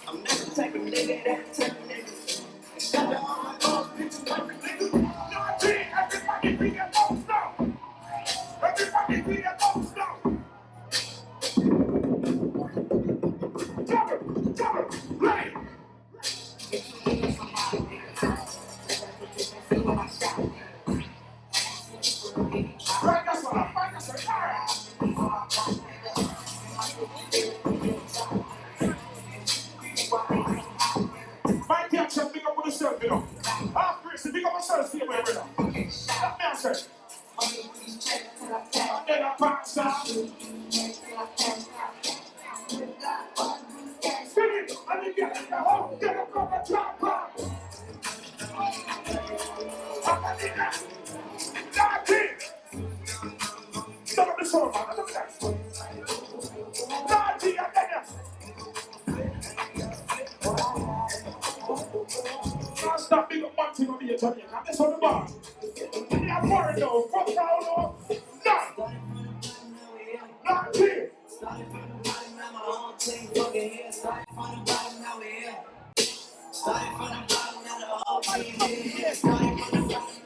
I'm not the type of nigga that type of nigga. Shut up, all my boss, bitches, type of nigga. Everybody be your boss now. Everybody be your boss now. Cover, right. Right, that's what I'm Mike Jackson, big up on yourself, you know. Chris, big up on yourself, see you later. That man said. And then I pass out. Spin it, and then get in the hole, get up on the top. That's it. Stop up the show, man. Look at that. That's it, and then stop being a one thing on the Jamaica. That's on the bar. You are foreign though. Fuck down though. No. Not here.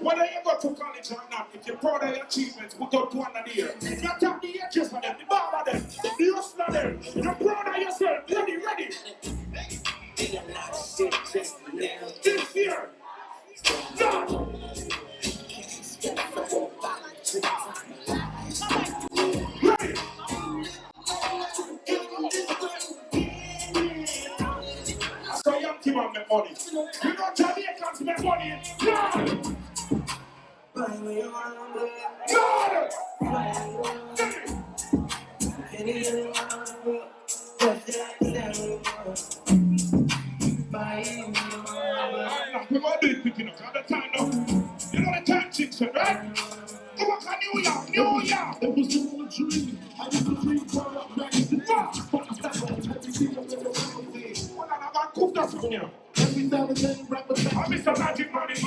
Whether you go to college or not, if you proud of your achievements, put up one of the year. Not have the edges for them, the barber them, the hustler them. You're proud of yourself. Ready. This year. Done. Ready. So young people make money. You know Jamaicans make money. Done. We want to do it quick enough. You know the time now. You know the time, chicks, right? Come on, New York. It was all a dream. I used to dream for a I cooked us from here. Every Saturday, I'm Mr. Magic Money Man. I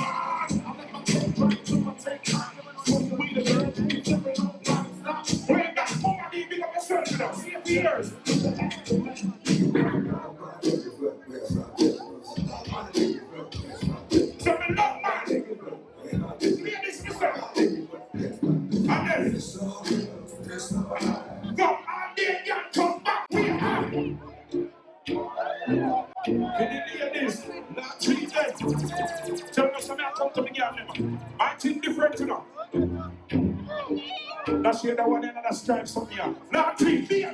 let my take right to my take time. We the birds, we jumping on stop. We ain't got somebody big up yourself, you know. See it for years. So the love man. Ladies, mister. And then. Come on, there, you come back. We are. Can you hear this? Not treat them. Tell me something, I come to me again. I think different, you know. That's the one and another stripe from here. Not treat me.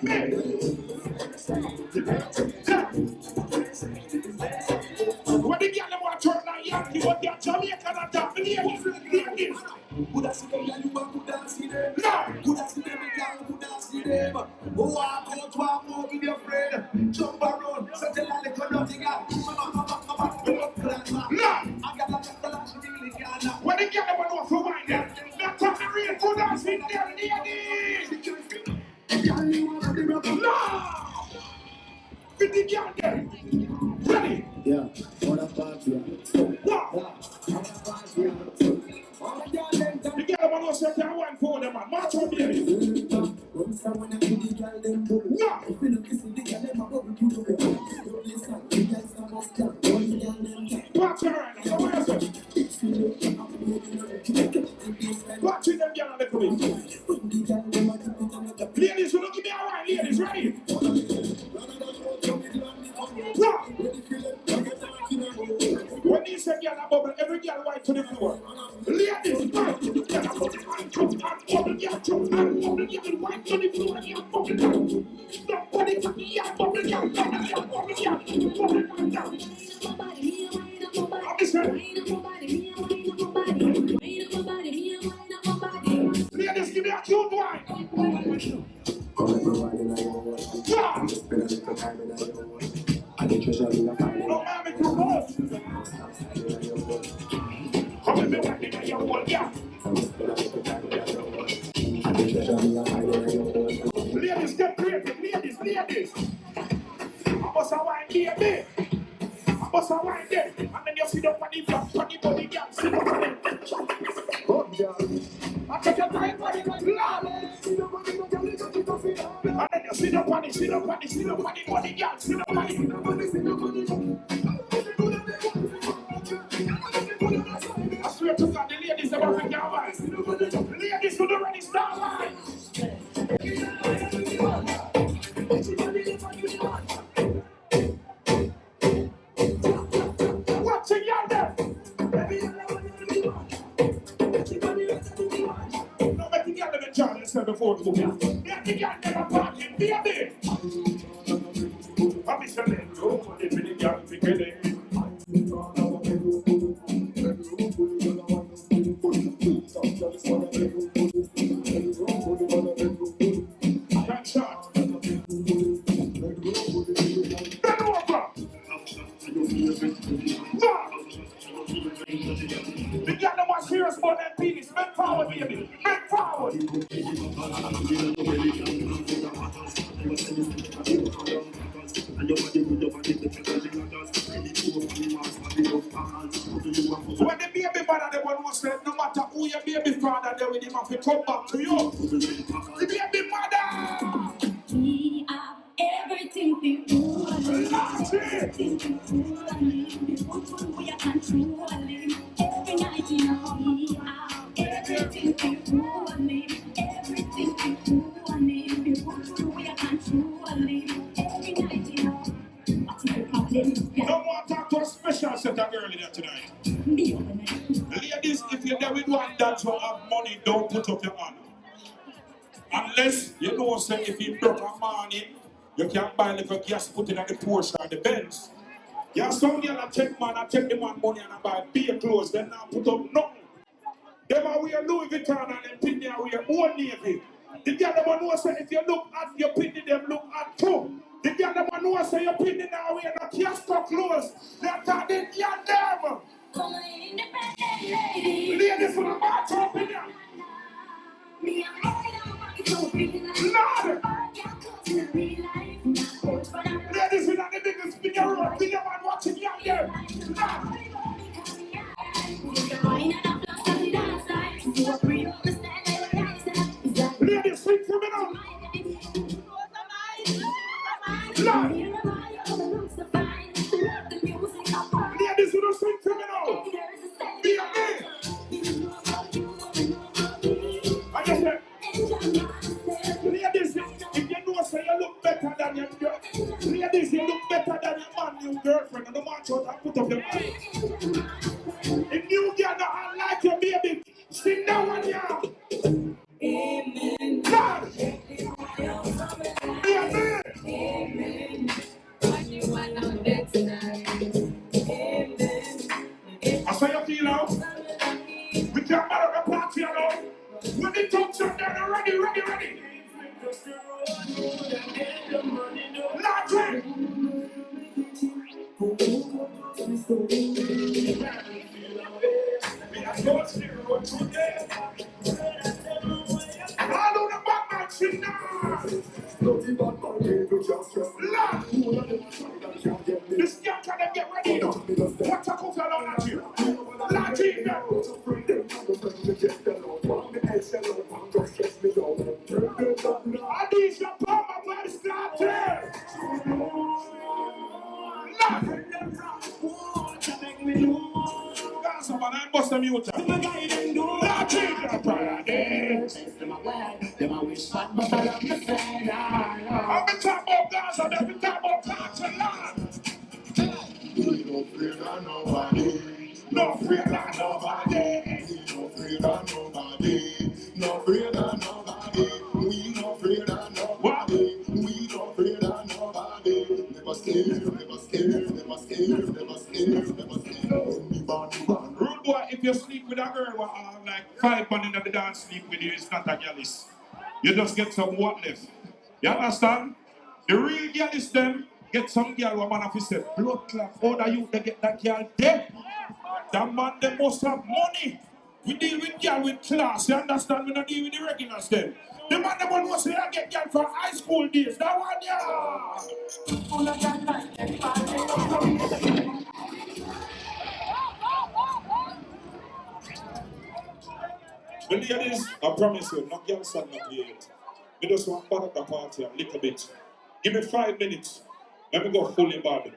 When the girl want to turn that Yankee, what they're Jamaican and that ladies. Could I see them, you could I see them? No! Could I see them, could I see them? Oh, I go to a move with your friend. Jump around, settle a little nothing out. No! I got a lot really Ghana. When the girl want to wine them, they're talking real good I see them ladies. No! With the girl there. Ready? Yeah. What a party. Wow. The girl want to set their wine for them, man. March on, baby. Watch her right now. Where is it? Watching them girl on the coming. Ladies, you look at me a wine. Ladies, ready? When you say girl a bubble, every girl white to the floor. Ladies, girl a bubble, and bubble, girl white to the floor, and bubble. Stop putting to me, bubble, bubble. Ladies, give me a cute wine. Yeah. No, mommy, too much. Come and be working in your world, yeah. Ladies, get creative. Ladies. I must have wine, baby. I must have wine there. And then you sit up on the floor, on the body, yeah. Sit up on it. I take your time, body, love. And then you sit up on it, body, yeah. Sit up on it. I swear to God, the ladies are about to get wine. Ladies who don't ready start wine. What's in yonder? No, but the girl never joined yourself before the movie. The girl never parking, baby. I'm Mr. Lendo, if the girl be killing. Shot. Bend over. The girl that was serious about that penis. Bend forward, baby. Bend forward. When the baby mother, the one who said, no matter who your baby father, they will have to come back to you. The baby mother. We are everything people. Everything people. We are controlling. Every night, you know, we are everything people. Don't want to talk to a special set of girl in here tonight. Ladies, if you're there with one that will have money, don't put up your hand. Unless you know, say, if you broke a morning, you can buy a little gas, put it on the Porsche or the Benz. You have some girl that take man, I take the man money and I buy beer clothes, then I put up nothing. Them are wear Louis Vuitton and them pin there wear Old Navy. The girl them know say if you look at your pin, them look at too. The girl them know say your pin now wear no Casco clothes. They're talking young them. Ladies from the bathroom in there. Lord! Ladies in the biggest bigger road, bigger man watching young there. Ladies, sing for me now. Lord! Ladies, you don't sing for me now. Be a man. I just said, ladies, if you know say you look better than your girl, ladies, you look better than your man, your girlfriend, and the man should have put up your hand. If you get the hand like your baby, sing that one here. Amen. God. Be a man. Amen. I saw you feel out. We can't matter the party alone. When the talks are done, ready. Logic! I know the Batman shit now! This young can get ready now. Watch out for you. Logic! I need your power, but it's not there. Someone I bust a mute. I'm a top of Gaza, every top of Gaza. We don't fear nobody. No fear nobody. No fear nobody. No fear nobody. We don't fear nobody. We don't fear nobody. Never scared. Rude boy, if you sleep with a girl who have like 5 men in the dance sleep with you, it's not a gallus. You just get some what left. You understand? The real gallus them get some girl who man of his blood clot. How the youth they get that girl dead? That man they must have money. We deal with girl with class. You understand? We don't deal with the regulars then. The man the one who say I get girl from high school days. That one yeah. The ladies, I promise you, no girls stand not here yet. We just want to back up the party a little bit. Give me 5 minutes. Let me go fully bad.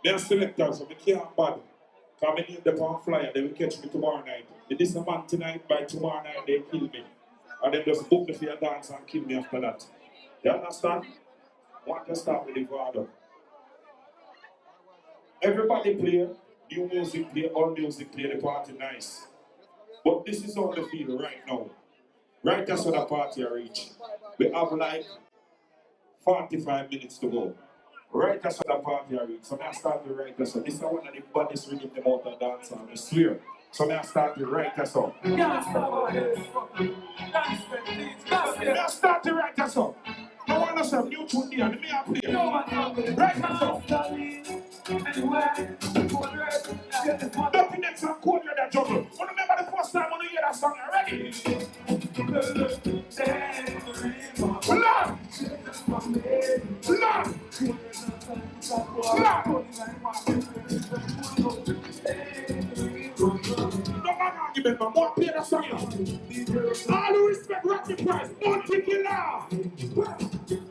They are selectors, so we can't bad. Come in the palm flyer, they will catch me tomorrow night. If this is a man tonight, by tomorrow night, they kill me. And then just book me for your dance and kill me after that. You understand? I want to start with the father. Everybody play, new music play, all music play, the party nice. But this is how they feel right now. Right as the party I reach. We have like 45 minutes to go. Right as the party I reach. So I start the right as so. This is one of the baddest rhythm them out of dance on, I swear. So I start the right as so. I start the right as so. I want to some new tune here. Let me play. Right as so. Dutty Dex and Cold that juggle. Want to remember the first time when you hear that song already? Lord! No man argument, man. More play that song. All the respect, rock the price. One particular.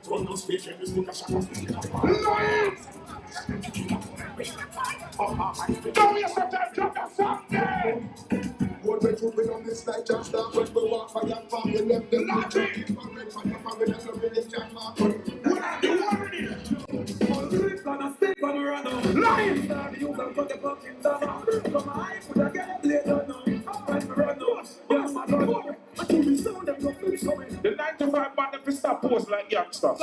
Don't no speech in this book of shaka. Lord! Don't yourself that drop that song there. What we do on this night, just that when we walk by your family, left the logic. What are you already? Lying! You can put the fucking down. Come on, I put a get later now. The 95 man if you stop pose like youngsters.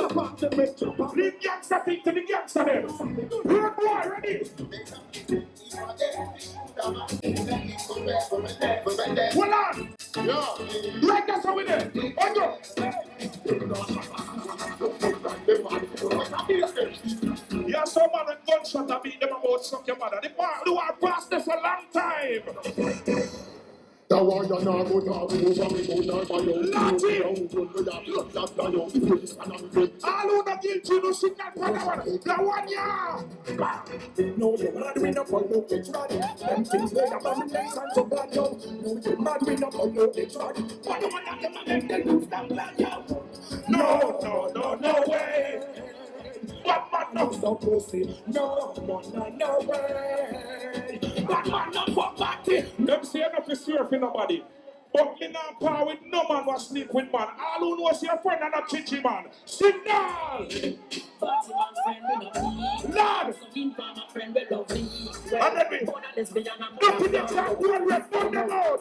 Leave youngster thing to the youngster then. Good boy, ready? Hold on! Yeah. Like that's how we did. On go! Yeah, some man with gunshot and beat them about suck your mother. The man who have passed this a long time. The one you know go down, go down, all who not guilty, no signal for that one. The one, yeah. No, you're mad when you follow the track. Them things they have on the next and so bad, yo. No, you're mad when you follow the track. What the one that them make them do stand bad, yo. No way. What man no? No pussy. No way. What man no fuck party? Them say enough is surfing nobody. But me not power with no man was sleep with man. All who knows your friend and a chichi man. Signal! Lord! And then we Dutty Dex and one red from the road.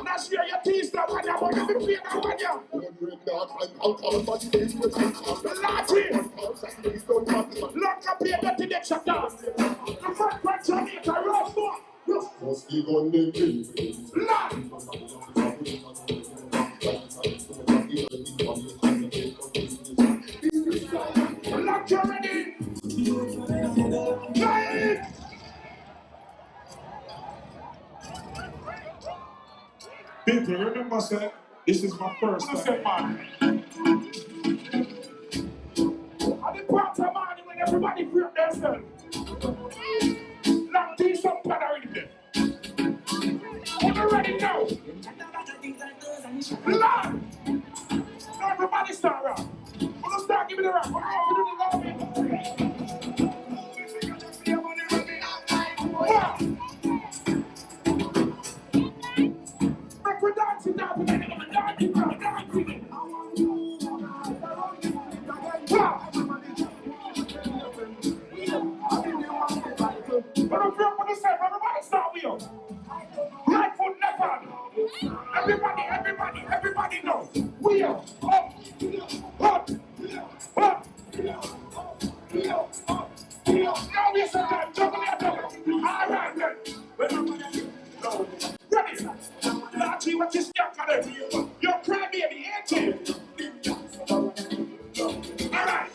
That's where your teeth that one ya, but you be paying that one ya. Lock up your Dutty Dex shut down. The front punch on it, I roll for. Lock your ready. Play! People, remember, sir, this is my first time. Man. At the part of morning when everybody free up themselves. Long tea, some powder in there. You ready now? Lord! Now everybody start rap. We'll start giving the rap. We're going to do the love. We're dancing now, we're dancing now, dancing. But I'm from the same, everybody start with you. Right foot, left hand. Everybody know. We are up, up, up. Now we sit down, juggle your double. All right then. Ready? Lachi, what you stuck on it? You're crying baby, ain't you? All right.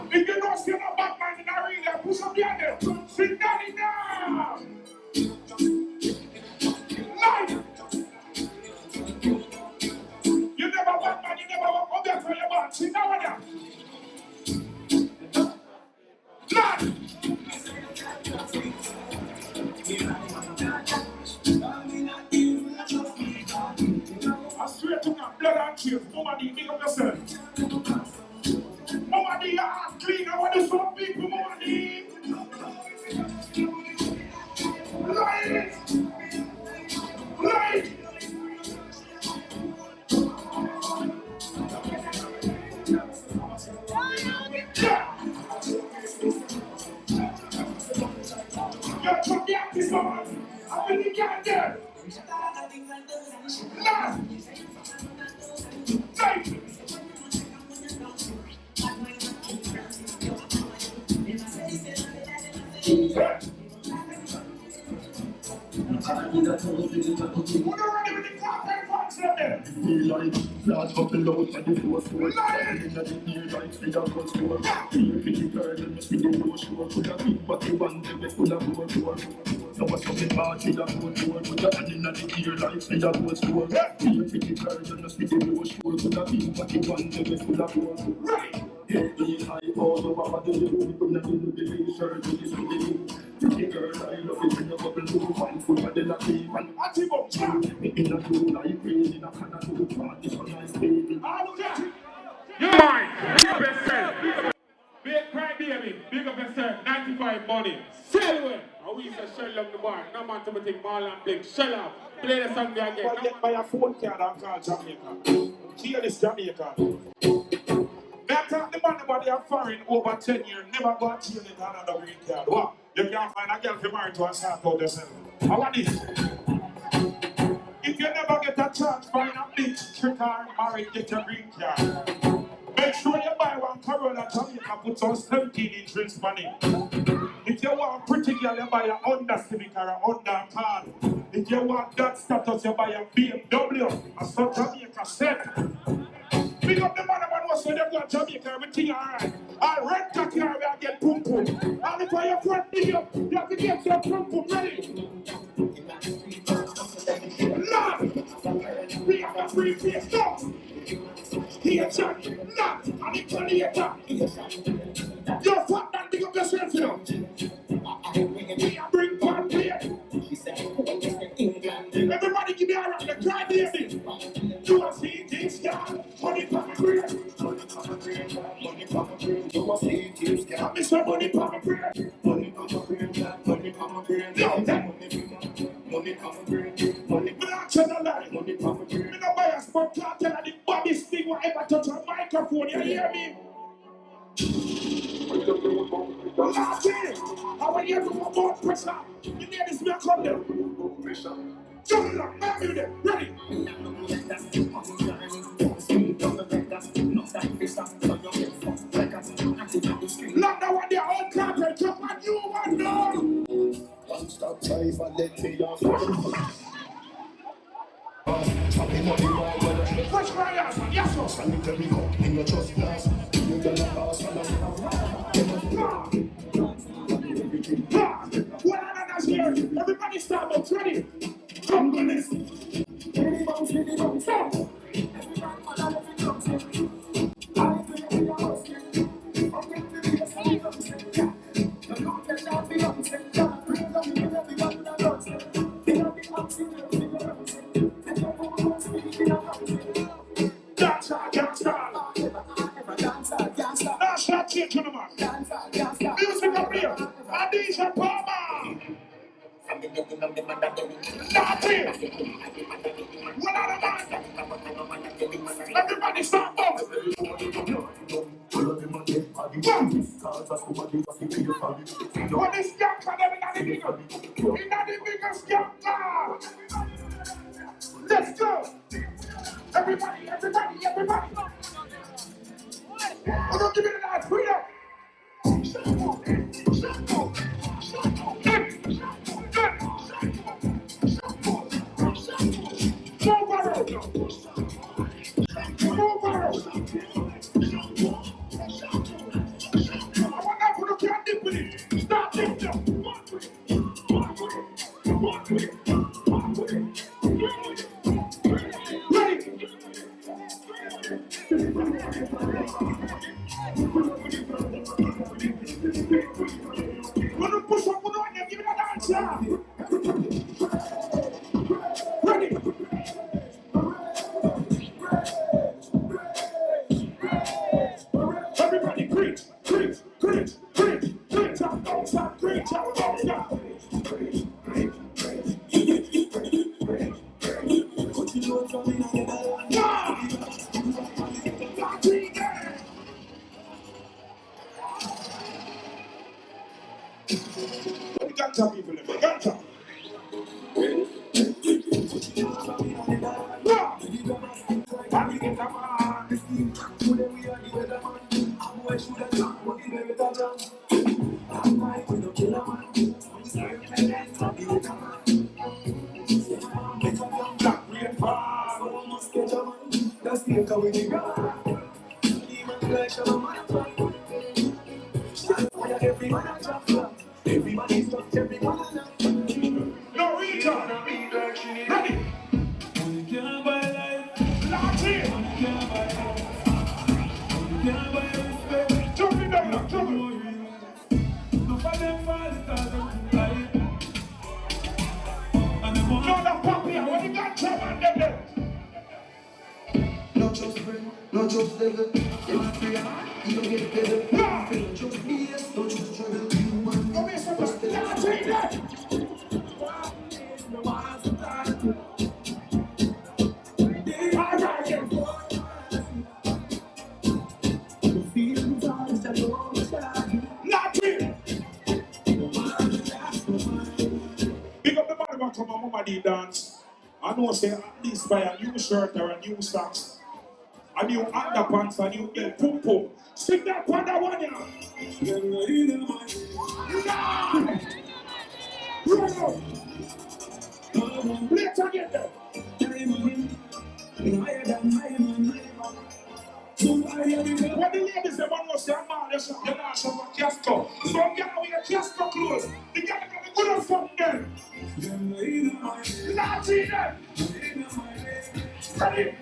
If you don't see no Batman in a real, push up your head. Sit down now. Life. You never Batman, you never walk up there for your back. Sit down there. Lord. I swear to God, blood and tears. Muma D, make up yourself. Muma D, your ass clean. I want to show people, Muma D. Light! Light! You're from the active man. I'm in the gang there. Last! Light! Large up the load and the force force. In the ear like the double score. Pretty girl and must be the low sure. Could have been what you want to be full of more. Now what's up in party that would do. Put your hand in the ear like the double score. Pretty girl and must be the low sure. Could have been what you want to be full of more. Hey, high all over the room. Couldn't have been the big shirt to this video. Pretty girl, I love it when you bubble to one foot and then a keep and in a blue like rain in a can of blue party so nice baby. You're mine, your best friend. my money. Sell away. And we used to shell up the bar. No man to me take ball and blink. Shell up. Play the song there again. But get by a phone card and call Jamaica. Kill this Jamaica. They talk the man about they are foreign over 10 years. Never got to it another green card. What? You can't find a girl for married to and start out yourself. How about this? If you never get a chance, find a bitch, Trigga, marry, get your green card. Make sure you buy one Corolla Jamaica, put some 17-inch rims on it. If you want a pretty girl, you buy a Honda Civic or a Honda car. If you want that status, you buy a BMW. A some Jamaica set. Pick up the man who was saying they go to Jamaica, everything alright. I'll rent a car where I get pum pum. And if you're front big up, you have to get your pum pum ready. Lord! We have a free face, no! Here, Jack, not! And it's on the attack! You're fat man, pick up yourself, you know! We are bring pan plate! Everybody give me a round, the cry baby! You are seeing things, girl! Money for my bread! Money for my bread! Money for my bread! You are seeing things, girl! I miss money for my bread! Money for my bread! Money for my bread! No, money for my bread! Money for my bread! Money for my bread! Me no buy a spot can't tell the body speak whatever touch a microphone, you hear me? Last year, I went here to about pressure. You hear this man come there? Pressure. Jump up, now you there, ready? Lock that one there, old carpet, jump and you one now. One stop drive and let me off. Push my ass, yes sir. And you tell me go, in your trust class. You tell me pass and what another here? Everybody start up, ready? Come on this. Stop. That's not change to the man. Music up here. Adisha Palmer. Not here. One other man. Everybody stop up. What is young for them in the bigger? In the biggest young car. Let's go. Everybody. I'm gonna give it a nice freedom. No, just bring No trust devil, them a free heart, you don't get devil. No trust BS, no trust trouble. Come here, somebody. Let's take that. All right, yeah. Nothing. Big up the man who come on Muma D dance. I know say at least buy a new shirt or a new socks, a new underpants, a new belt, pum pum. Sing that one, that one, yeah. No! Play it again there. When the ladies them want to say, man, you not show a casco. So girl with a casco clothes. The girl got the good from them. Not see them. Ready?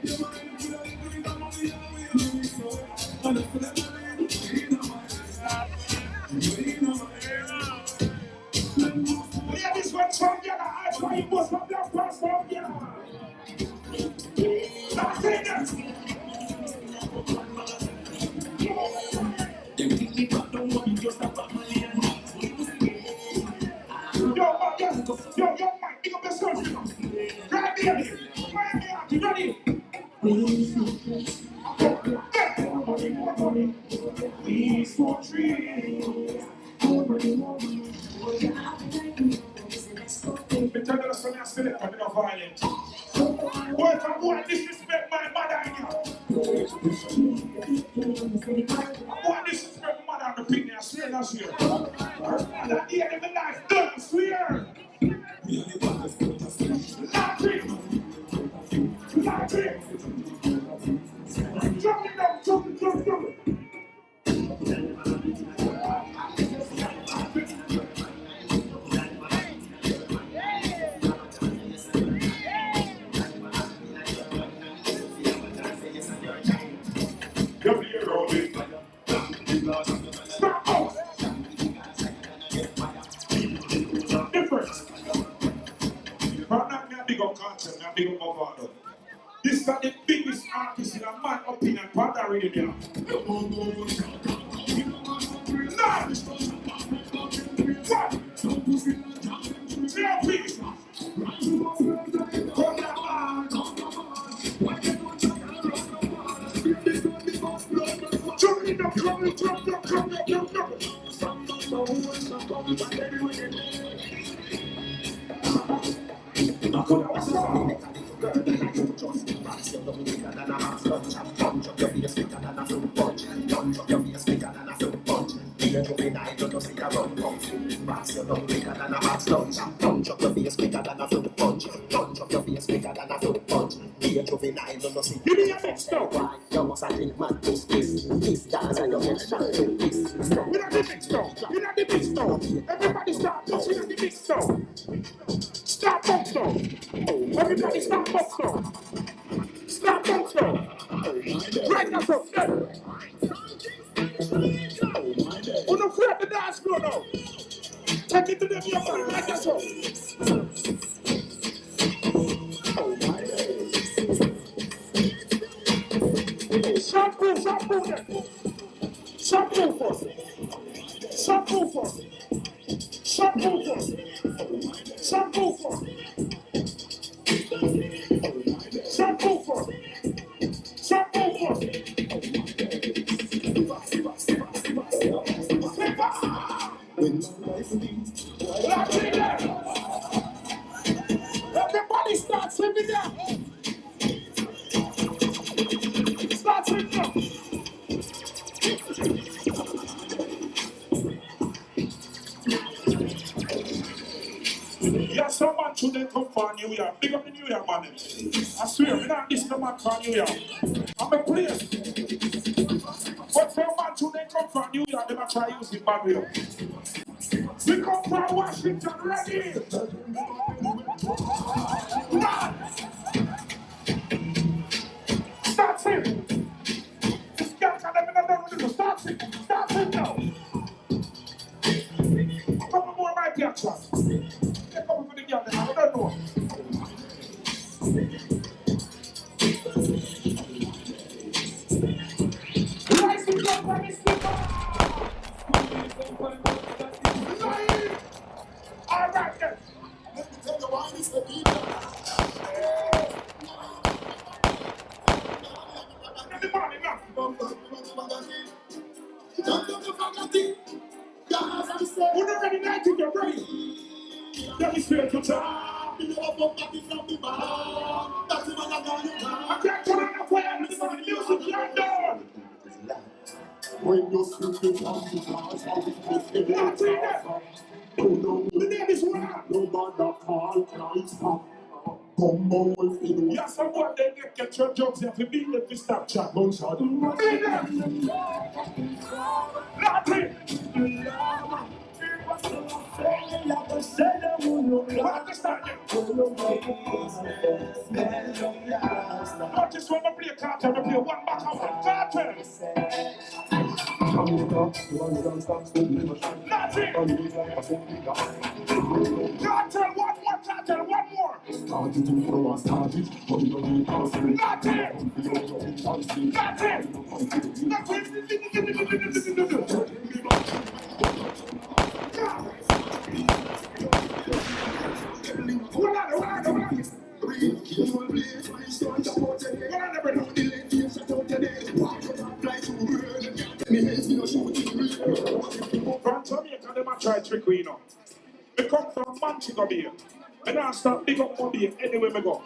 Ladies went from girl, I try you must have black pass from girl. Not see them. Yo, man, pick up yourself. Grab me up. You ready? Please for trees. Tell us when I said it, I'm not violent. Boy, if I'm going to disrespect my mother in here. I'm going to disrespect my mother and opinion, I swear, I swear. And at the end of the life, done, I swear. Nothing. Drop it down, drop it. This is the biggest artist in a man opinion, Panda Radio. Give me a mix now. We don't the mix now. Everybody start box. We don't the mix now. Start box now. Everybody start box now. Start box now. Right now, so. We're not afraid to dance floor now. Take it to them, young man. Right now, so. Everybody start swimming down. Start swimming down. Yeah, someone today come from New York. Big up the New York man. I swear, we're not this man from New York. I'm a place. But someone today come from New York, they might try to use it bad way. We come from Washington, ready? Start singing. This girl can never know. Start singing. Start singing now. Come on, more my reaction. Take up for the girl, I don't know. All right, then. Let me tell you why this the beat. The money, now. Who not ready now to get ready? Let me straight to top. I can't turn on the fire. The music can't done. When you see the The name is what? no matter how nice pop. Combo with you. Yes, someone they get your jobs and to beat them to stop chat. Gunshot. Nothing. What understand you? Not just when I play a cartel, I play one back of one cartel. Nothing. Cartel, one more cartel, one more. Started to follow us, started. But you don't need us. Nothing. From Jamaica, they might try Trigga, you know. We come from Manchester Bay. And I start big up my beer anywhere we go.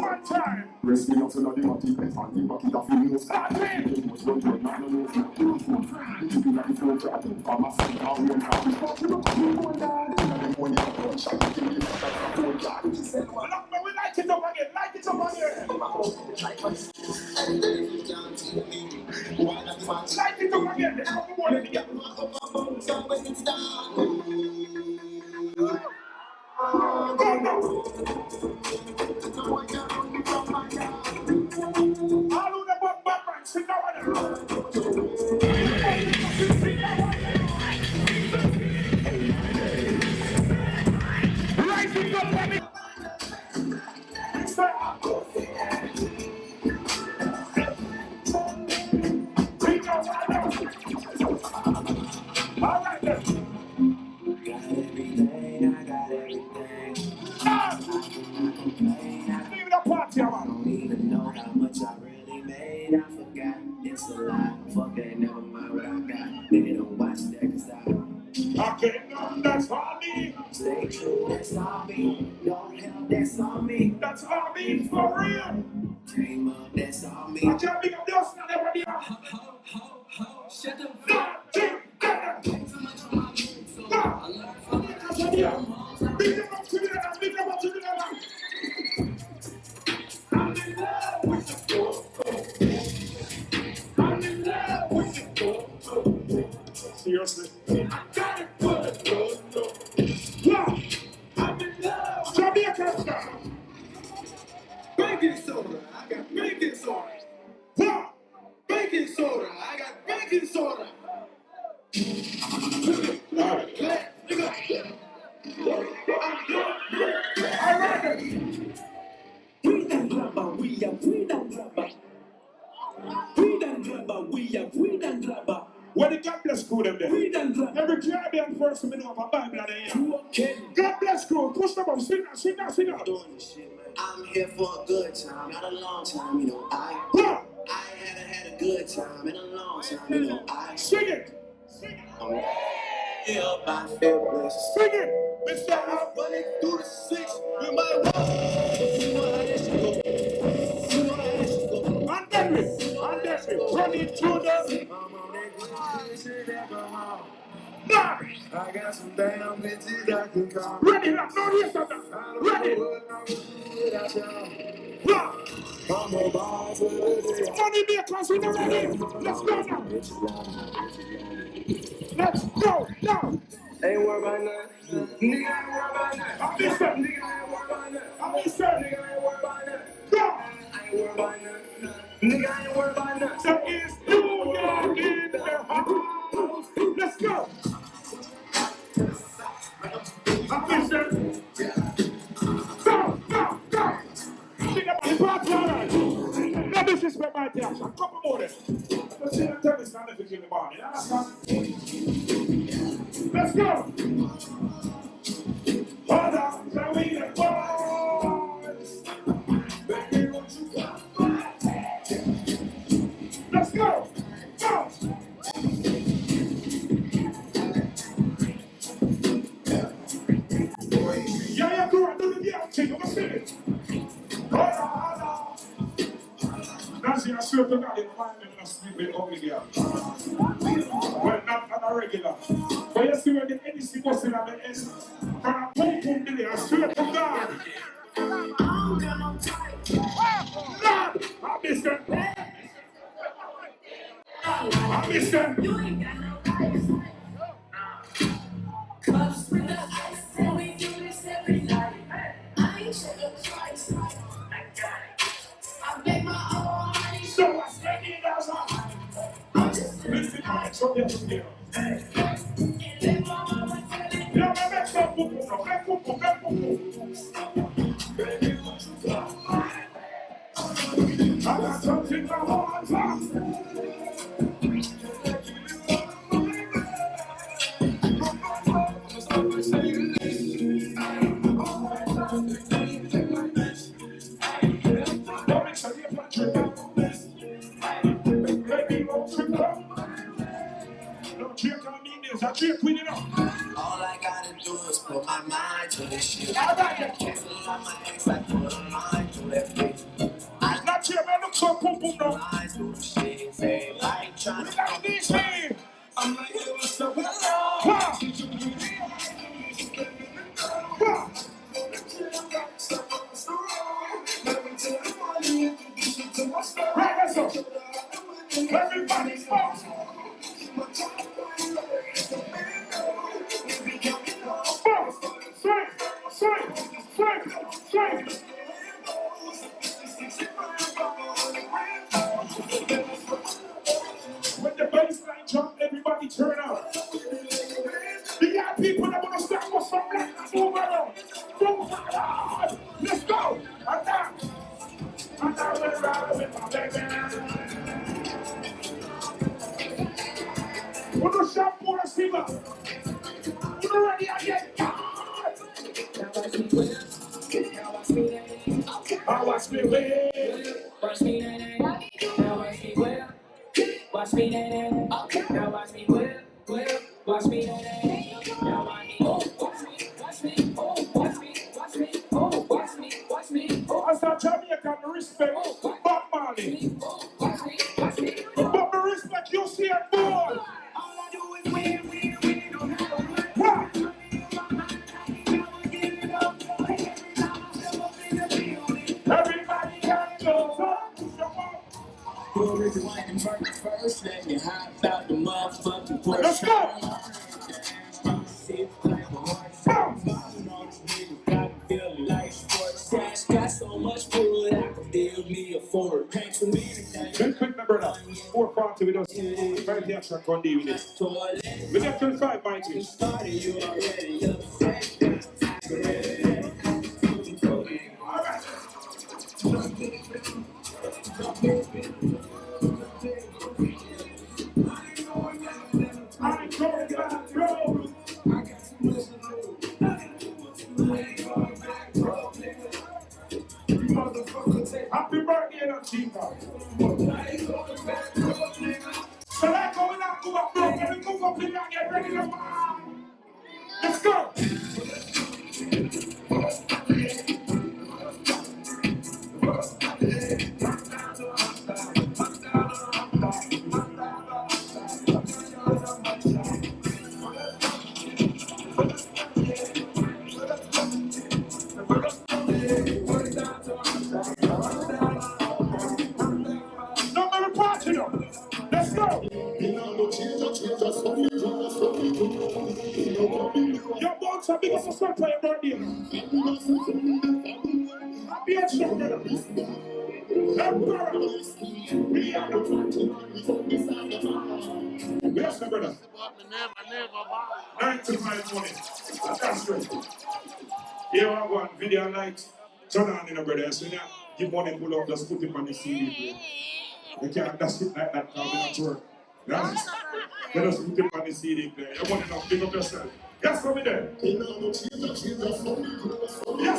One time. Rest me up to the body, and the body that feels. We light it up again, light it up again. Light it up again, let's come on again. All of the bad man, sit down on Light it up again. All right, then. Leave the party, man. Even know how much I really made, I forgot. It's a lie. Fuck that, never mind what I got. They don't watch that cause Okay, no, that's all me. stay true, that's all me. Don't help, that's all me. That's all me for real. Came up, that's all me. I can't pick up the house and everybody else. Shut the Big them up to the other, big them up to the other. I'm in love with the I'm in love with the Seriously? I got it for the yeah. I'm in love. Jamaica style. baking soda, I got baking soda. Yeah. Baking soda, I got baking soda. We done grabba, we done grabba. We done grabba, we done grabba. What the God bless crew them there? We done grabba. Every Caribbean person in over Bible and they You okay? God bless crew. Push them up. Sing out. Doing this shit, man. I'm here for a good time, not a long time, you know. Yeah. I haven't had a good time in a long time, you know. Sing it. Yeah, I feel blessed. Sing it. Mr. I'm running through the six with my walk. You know how this shit go. You know how this shit go. And then me. Run it through the... I'm on that good shit that go home. Nah. I got some damn bitches I can call. Ready now. No, yes, sir. Ready. Yeah. I'm a boss with a day. Money makers, we not ready. Let's go now. Let's go now. Ain't worried about nothing. Nigga ain't worried about nothing. I'm listening. Nigga ain't worried about nothing. I'm listening. Nigga ain't worried party action. Couple more then. Let's see the tennis and everything in the morning. You understand? Let's go. Hold on, shall we the boys? Baby, won't you come back? Let's go. Go. Yeah, go on, do the damn thing. Let's see it. Hold on. That's the assured that in mind and sleep with only girl. Well, not on a regular. But you see when the NEC was in the end, and a boom boom delay, I swear to God. Lord, I miss them. I miss them. You ain't got no life. Cups with the ice, and we do this every night. I ain't checking twice. I got it. I make my own money, So I spend it as a I'm just listen, I told you to do. and let my mama tell it. Yeah, man, let's go, boom, boom, let's go, boom, let's go, boom. Baby, won't you come back? I got something I want to talk. Don't make sure you're not tripping. Baby, won't you come? Don't drink on me, there's a drink with it up. All I gotta do is put my mind to this shit. All right, Cancel on my ex, I put a line to that bitch. not here, man, look so boom, boom, now. Lines to the shit, say, I ain't trying We to got these here. I'm like, it was so Wow. Wow. Right, let's go. Everybody, bounce. Bounce. Swing, swing, swing, swing. When the bassline jump, everybody turn out. The young people that want to start for some black and move around. Move around. Let's go. Attack. And now we're riding with my baby. We're going to shampoo and silver. We're ready again. Now watch me win. Watch me, now watch me well. Watch me, now watch me well. Watch me, now watch me. Oh, watch me, watch me. Oh, watch me, watch me. Oh, watch me, watch me. Oh, As a Jamaican, respect Bob Marley. watch me, watch me. But me respect you, see it, boy. All I do is win, no matter what. Wow. Everybody got those up. First, let me hop out the motherfucking Porsche. Let's go. Got so much food, I could build me a fort. Paint to me today. Let's quick, my brother. 440 with us. Very the action can deal with it. We get 25, my team. Started, you already upset. All right. I'm going back, bro. Happy birthday, Chica. So let's go and go up, bro. Let me move up here and get ready to go. Let's go. Number party now. Let's go. Your bones are big as a sun for your birthday. Happy and strong, brother. We are the yes, my brother. 95 money. That's right. Here I go on video night. Turn on in a brother. So yeah, give money pull up, just put it on the CD. You can't just sit like that now, we don't work. Yes? Let us put it on the CD player. You want to know, pick up yourself. Yes, come in there. Yes,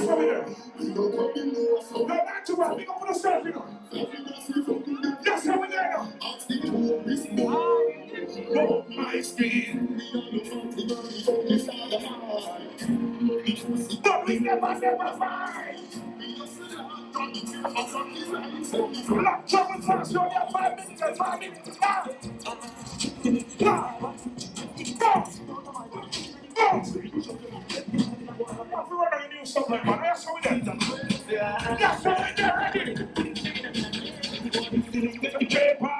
come in there. No, not too much. Pick up on yourself, you know. Yes, come in there now. Oh, my skin. But we never fight. Black trouble fast, you're there 5 minutes, 5 minutes. Something, man. Yes, how we there? Yes, how we there? Paper.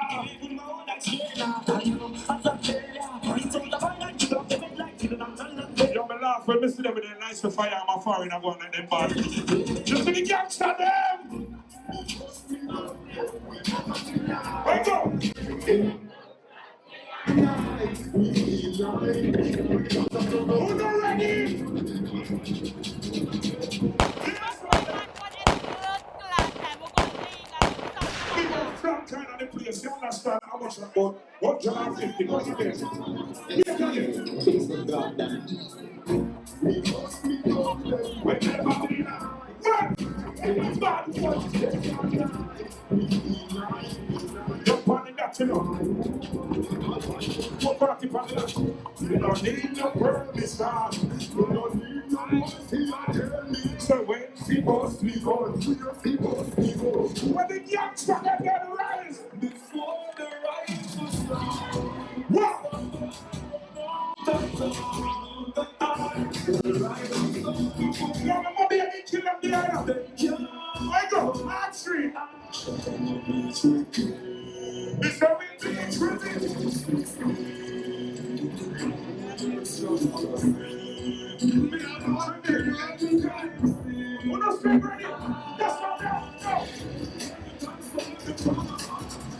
Yo, me laugh when me see them with their nice fire on my forehead and go on like them bad. Just see the gangster them. Wake up. Who not ready? From kind of the place, you understand how much about $1.50 was there. Yeah, can you? When they back in now, run! Bad boy! Jump on the gat, you know. What party party? You don't need no permission. You don't need no mercy. So when people speak on, people speak on. When the youngster get rise, before the rise was start. What? You're the money and kill them the other. I go, Art Street. It's a windy tribute. Uno stay ready. That's not that.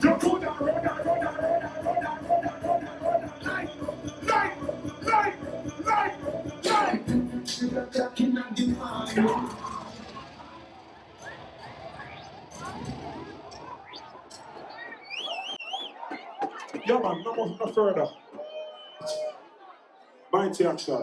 Go. Go down, roll down, roll down, roll down, roll down, roll down, roll down, roll down, roll down. Light. Yeah, man, no further. Mighty action.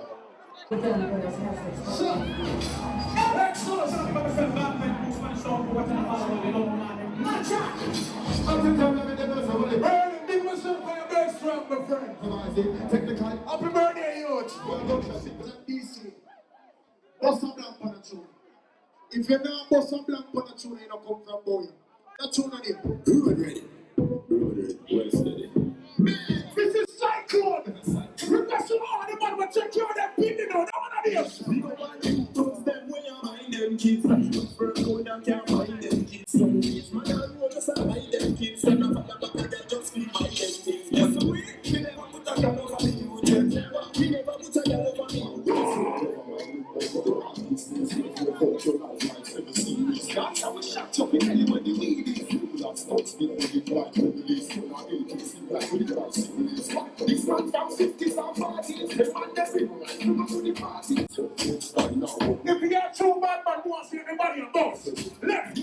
Happy birthday, youth! Bust some blank on the tune. If you're not bust some blank on the tune, you don't come from boy. That tune on him. Ready. Well steady. This is Cyclone. Request to all the man, but check your them people now. That one of this. We go on you. Toast them when you mind them kids. First go down, can't find them kids. Some days, man, I know just mind them kids. And I'm back again, just be mind them kids. Yes, so we never put a gun over me. We never put a gun over me. That's how we shut up in anyone you need it. That's not still with the black release. This man from 50s and 40s, the man that's in to the party. If you got two bad man who wants to see everybody on both, left,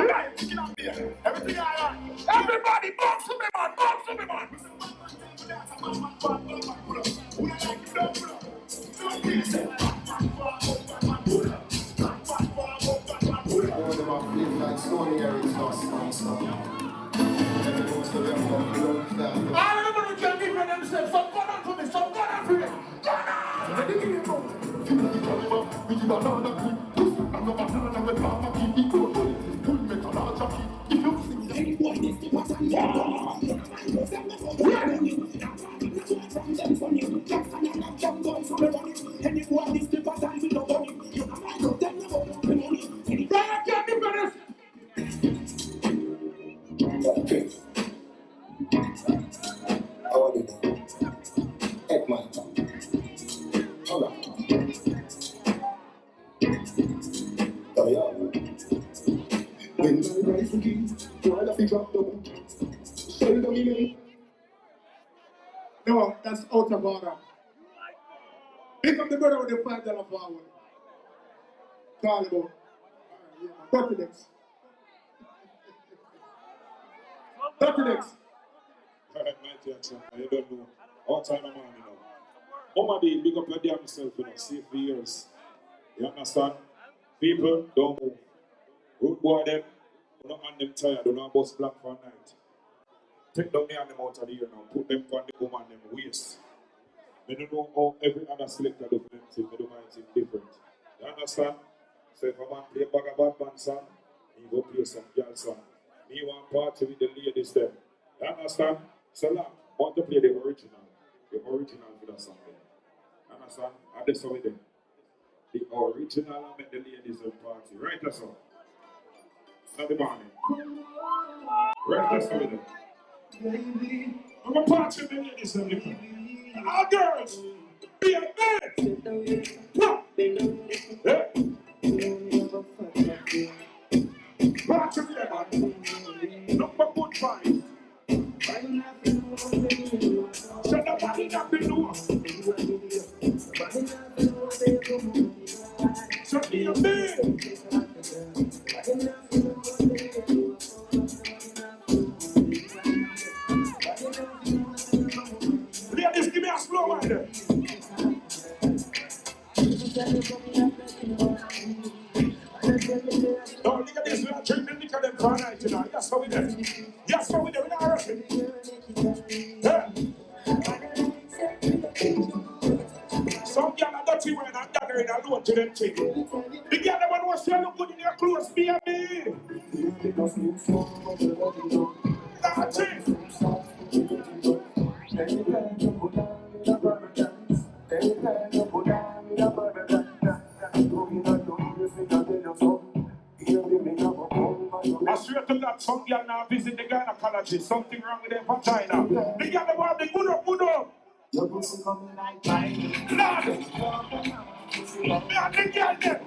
right, everything I want. Everybody bounce to me, man, bounce to me, man. I remember we can give themselves some fun and for me, some fun and for me. No, that's out of order. Pick up the brother with the $5 forward. Call him out. Dutty Dex. Dutty Dex. Alright, my Jackson, you don't know. All time I'm on, you know. Mama D, big up your damn self, you know. See for years. You understand? People, don't move. Good boy, them. Do not hand them tired. Do not bust black for a night. Take down the animal out of the ear now. Put them on the woman, them waist. I don't know how every other selector do for them thing. I do my thing different. You understand? So if I want to play a bag of bad man song, me go play some girl song. Me want party with the ladies there. You understand? So now, I want to play the original. The original for that song. You understand? And that's how we do. The original and make the ladies in party. Right, that's all. Not the morning. Right, that's how we do. I'm going to party with the ladies in the party. All girls, be a man. What? Yeah. Party with them, man. Look for good vibes. So nobody not be know. So be a man. Ladies, give me a slow one there. Oh, look at this. We are drinking liquor them for a night tonight. That's how we do. That's how we do. We're not rushing. Yeah. Some girl are dirty wearing and daggering alone to them thing. The girl that want to look good in your clothes, baby. That's it. I swear to God, some girl now visit the gynecologist. Something wrong with their vagina. The girl that want the good up, good up. Your pussy coming like mine. Lord! Yeah, the girl there.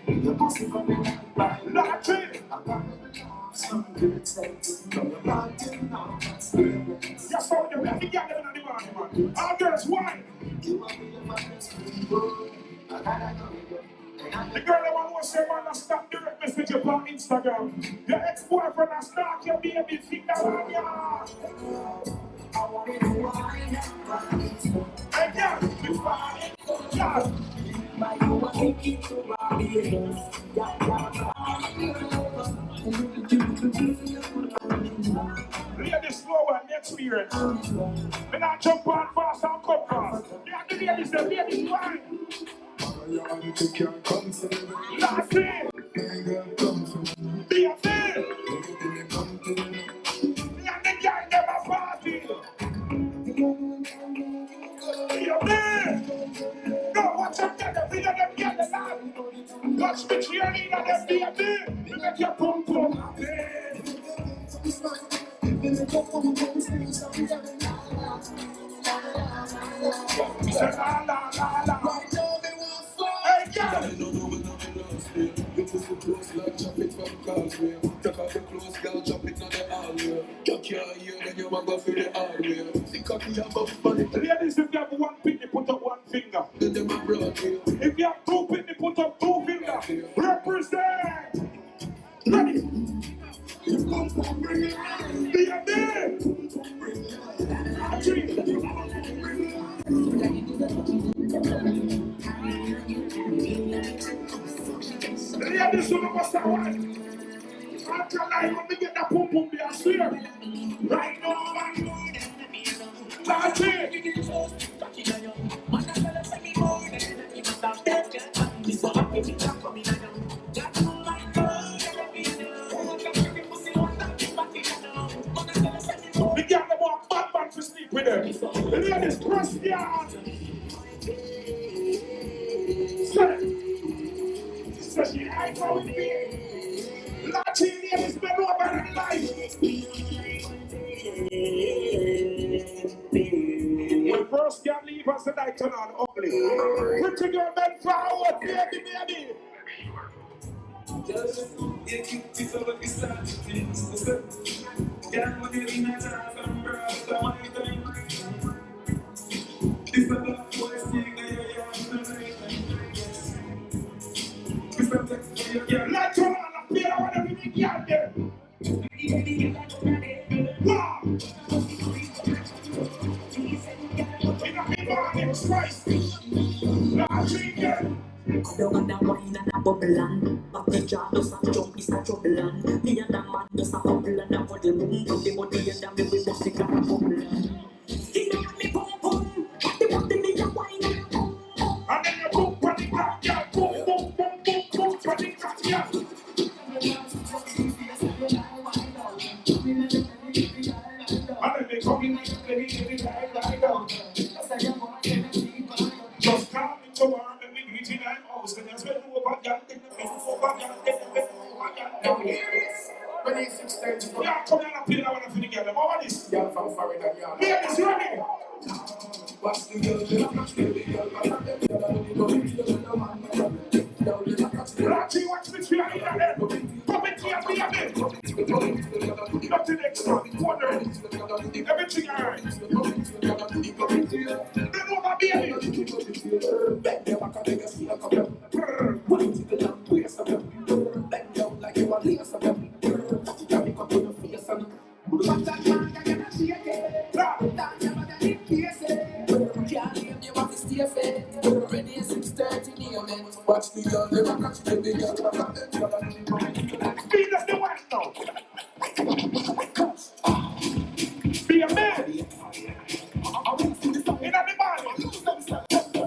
Your pussy coming like mine. Lord, some good sex. Yes, so you have to get them in the morning, man. All girls, why? The girl that want to say, man, stop direct message on Instagram. Your ex-boyfriend has stalked your baby finger on ya. Hey, yeah, it's fine. Yeah. Ladies, slow and experience. When I jump on fast and come fast. Yeah, the ladies, the ladies, why? That's it. Be a man. Yeah, the guy never party. Be a man. No, watch out, get the video, them get the line. Watch me cheering and them be a man. You make your pum pum happy. Say la la la la. Hey, yeah. You push the clothes like chop it from causeway. Take off the clothes, girl, chop it on the hallway. You can't hear, then you want to go for the hallway. The cocky above money. Ladies, if you have one pinky, put up one finger. Then them a Broadway. If you have two pinky, put up two fingers. Represent. Ready? You come from bring it on. Be a man. Yeah, this one was the one. After life, when we get that pum pum, I swear. Right now, man. That's it. We got them on bad man to sleep with them. The ladies cross the yard. So she ain't going to be. Latin ladies been over in life. When first girl leave us, the night turn on ugly. Pretty girl bend forward, baby, baby. Just you keep this over the start to things. Yeah, when you're in a time and brush the money time. This is the voice thing that you have to make. Yeah, Morning spicy. Nah, chicken. Don't want that wine and a bubble and back the jar does a jump is a trouble and me and that man does a couple and a body boom from the body and that me we must take a bubble and you know me pum pum the me a wine and a pum pum and then you boom for the crack, yeah, boom, boom, boom, boom, boom for the crack, yeah. And then they come in and they just come into work and we greet in our house and that's when we over there, now hear this. When it's 6:30, yeah, come down and play that one for the girl. What is this? Girl from foreign and yard. Yeah, it's ready. What's the girl? Rachi, watch this for your internet. Pop it here, be a bit. Dutty Dex, wondering. Everything alright. Then over, baby. Bend your back and take a seat and come here. Wine to the lamp, waist of them. Bend down like you want lace of them. You can make up on your face and but that man can get a shake it. That never get it face. Can't leave you off the stay fair. Ready 6:30 near me. Watch the girl, they rock and she big girl. Speed up the wine now. Be a man. In the body.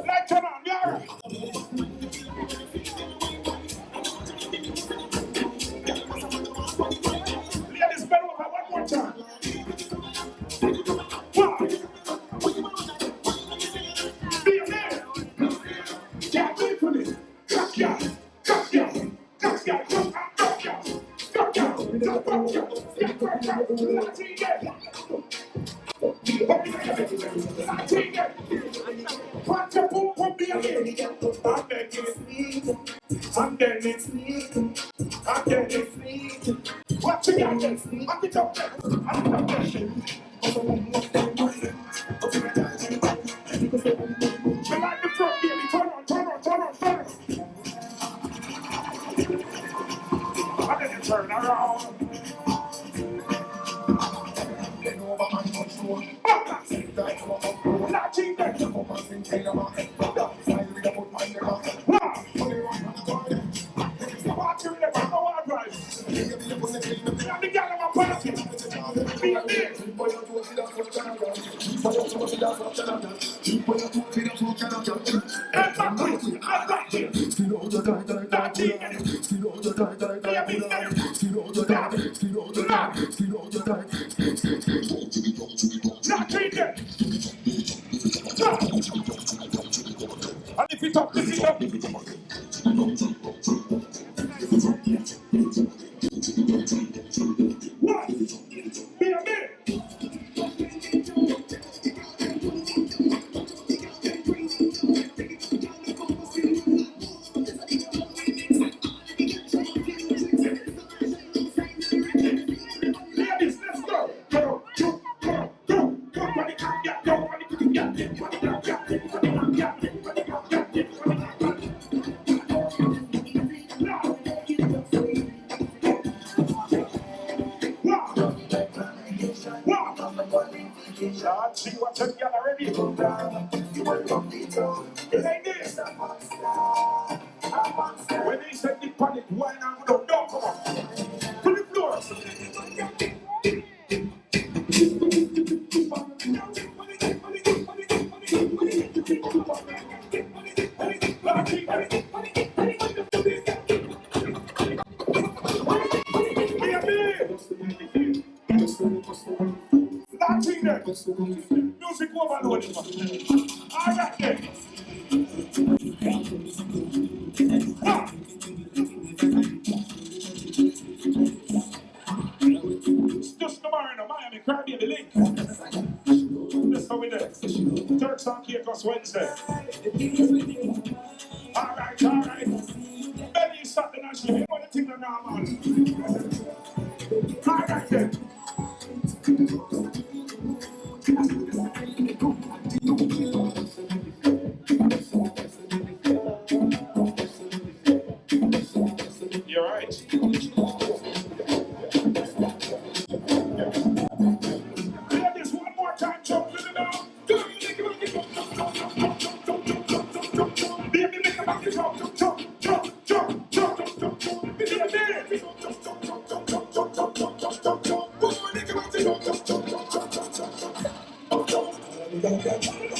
Like turn on, yeah. Ladies, bend over one more time. Wow. Be a man. Yeah, wait for this. Cut ya. Cut ya. Cut ya. Cut ya. Cut ya. Cut ya. Cut ya. Watch your boom boom be a man. And then it's sweet. And then it's sweet. And then it's sweet. Watch your young and it up there. And it up there. She like the front, baby. Turn on, turn on, turn on, turn on. And then you turn around. Then over and touch road. Not cheap, then. You come and sing, tell your man. Style with a foot on the back. Wow. Only one man going. It's not what you really want, no one drive. And the girl of a party. Be a man. And if it up, this is up. What? Be a man. Ladies, let's go. Go, go, go, go, go, buddy, come, yeah, go, buddy, come, yeah, see what you got already. It ain't this. When they said the panic, why not go? No, come on. To the floor. Music overload. All right then. Just tomorrow, Miami, Caribbean, the link. Let's go with that. Turks on Caicos Wednesday. All right. Belly is Saturday night. You know the thing now, man. All right then. You're right. Ladies, one more time, jump in it now.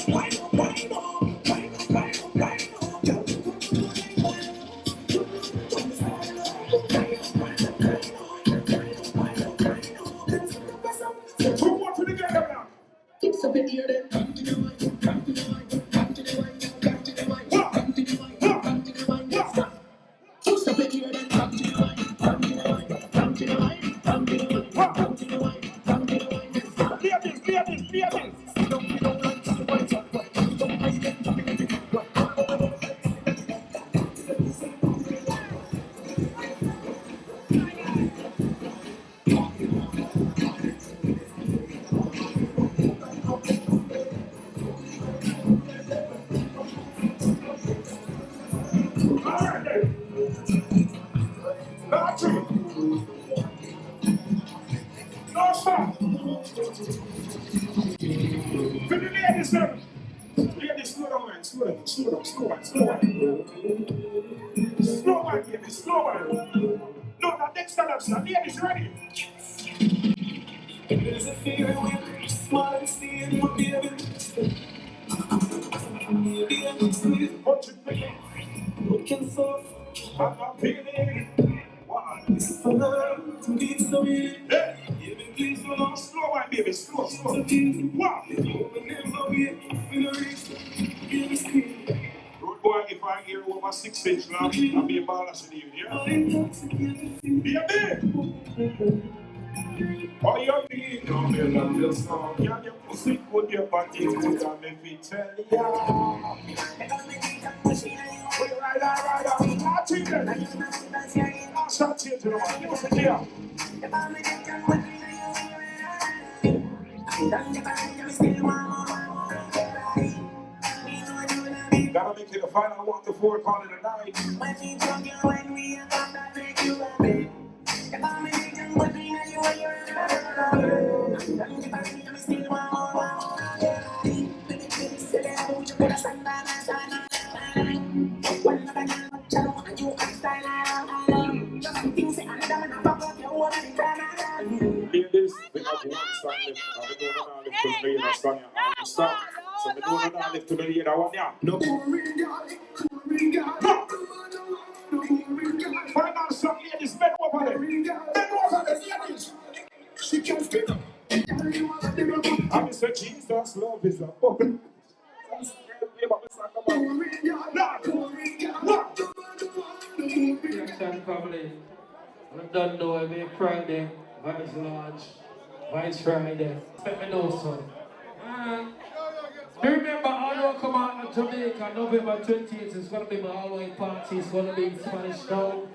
Two more together now. It's up in here then. No stop. For the ladies now. Ladies, slow down, man. Slow down. Slow down, baby. Slow down. No, that next stand up, sir. Ladies, ready? There's a feeling when you smile and see it, my baby. Maybe I'm sweet. What you thinking? Looking soft. I'm feeling. Wow. It's for love to be so easy. Hey. Baby, please don't ask. Slow down, baby. Slow. Wow. Good boy, if I hear over 6 inch now, I'll be a balance in you, yeah? Be a bit. Oh, you're being no real song. Yeah, your pussy put your body good and make me tell ya. Right. I'll take that. I'll start changing the one. Give us a deal. Gotta make it a final 1 to 4 call it a night. Ladies, we have one song left. I'm going to lift to the other song. Stop. So we're going to lift to the other one. Yeah. No. Final song, ladies. Bend over there. Ladies. She can fit up. I'm Mr. Jesus, love is a open. Family. I don't know every Friday, Vice Lodge, Vice Friday. Let me know, son. Remember, I don't come out to Jamaica November 28th. It's going to be my Halloween party. It's going to be in Spanish Town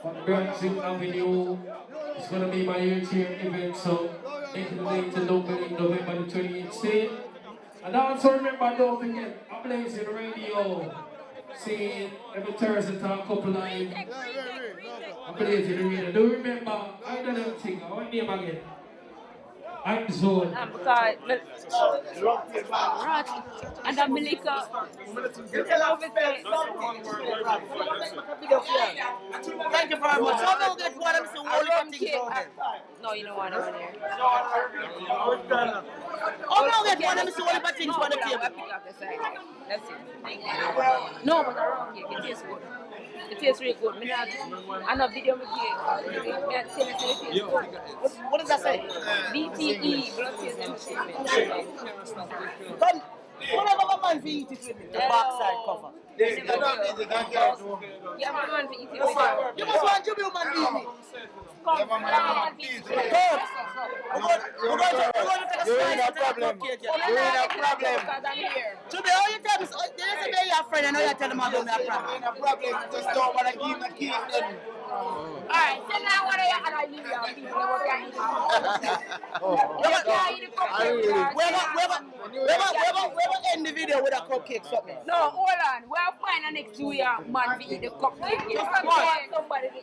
on Branching Avenue. It's going to be my 8th-year event, so make it late to November the 28th. And also remember, don't forget, I'm blazing radio. See, every Thursday, talk couple live. I'm blazing the radio. Do remember, I done everything. What name again? I'm Zone. Right. And I'm Melissa. Thank you very much. How about that one? I'm so all things out there. No, you don't want to there. How about that one? I'm so all things on the table. That's it. No, but around here, it tastes good. It tastes really good. I know video me here. What does that say? BTE, blood taste entertainment. Whatever my man for eat it with me, the backside cover. Yeah, my man for eating with you must want to be a man to eat it. Come, You're in a problem. To be all you tell me, there's a day your friend, I know you tell them I'm going to have a problem. You're in a problem, just don't want to give the key. Alright, so now what are you going to leave your people? We'll end the video with a cupcake something. No, hold on. We'll find a next New Year man to eat the cupcake. Somebody to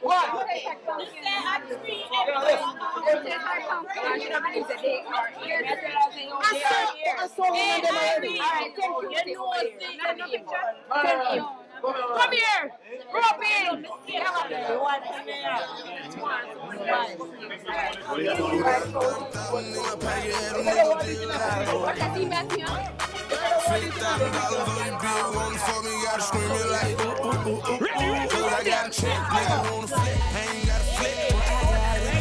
I saw one of them already. Alright, thank you. Come here! Rope in! $50,000 on your bill, wanna fuck me, gotta scream it like cause I got a check, nigga wanna flip, I ain't got a flip, but I got it.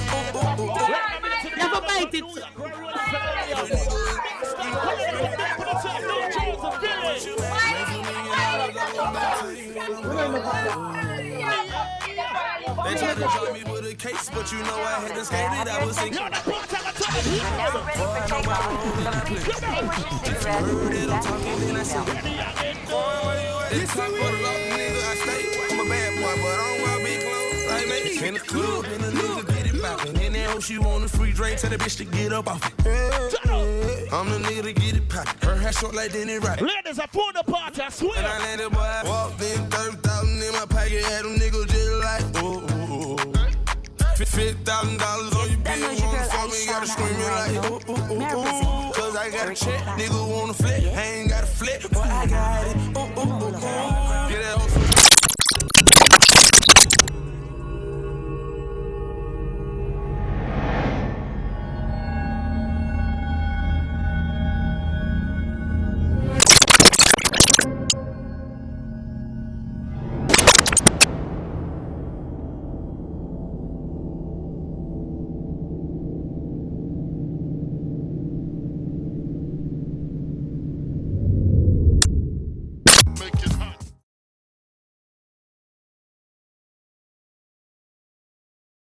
Never bite it. They tried to drop me with a case, but you know I had to skate it. I was thinking. Now ready for takeoff, so please extinguish your cigarettes and fasten your seatbelt. This time for the lock, nigga, I stay. I'm a bad boy, but I don't wear big clothes. Like me, in the club, and the nigga get it poppin'. And then she want a free drink, tell the bitch to get up off it. I'm the nigga to get it poppin'. Her hair short like Denny Rock. Ladies, I pulled the party, I swear. And I landed, boy, I walked in, 30,000 in my pocket, had them niggas just like, $50,000 on your bill, wanna fuck me, gotta scream it like, cause I got a check, nigga wanna flip, I ain't got a flip, boy, I got it.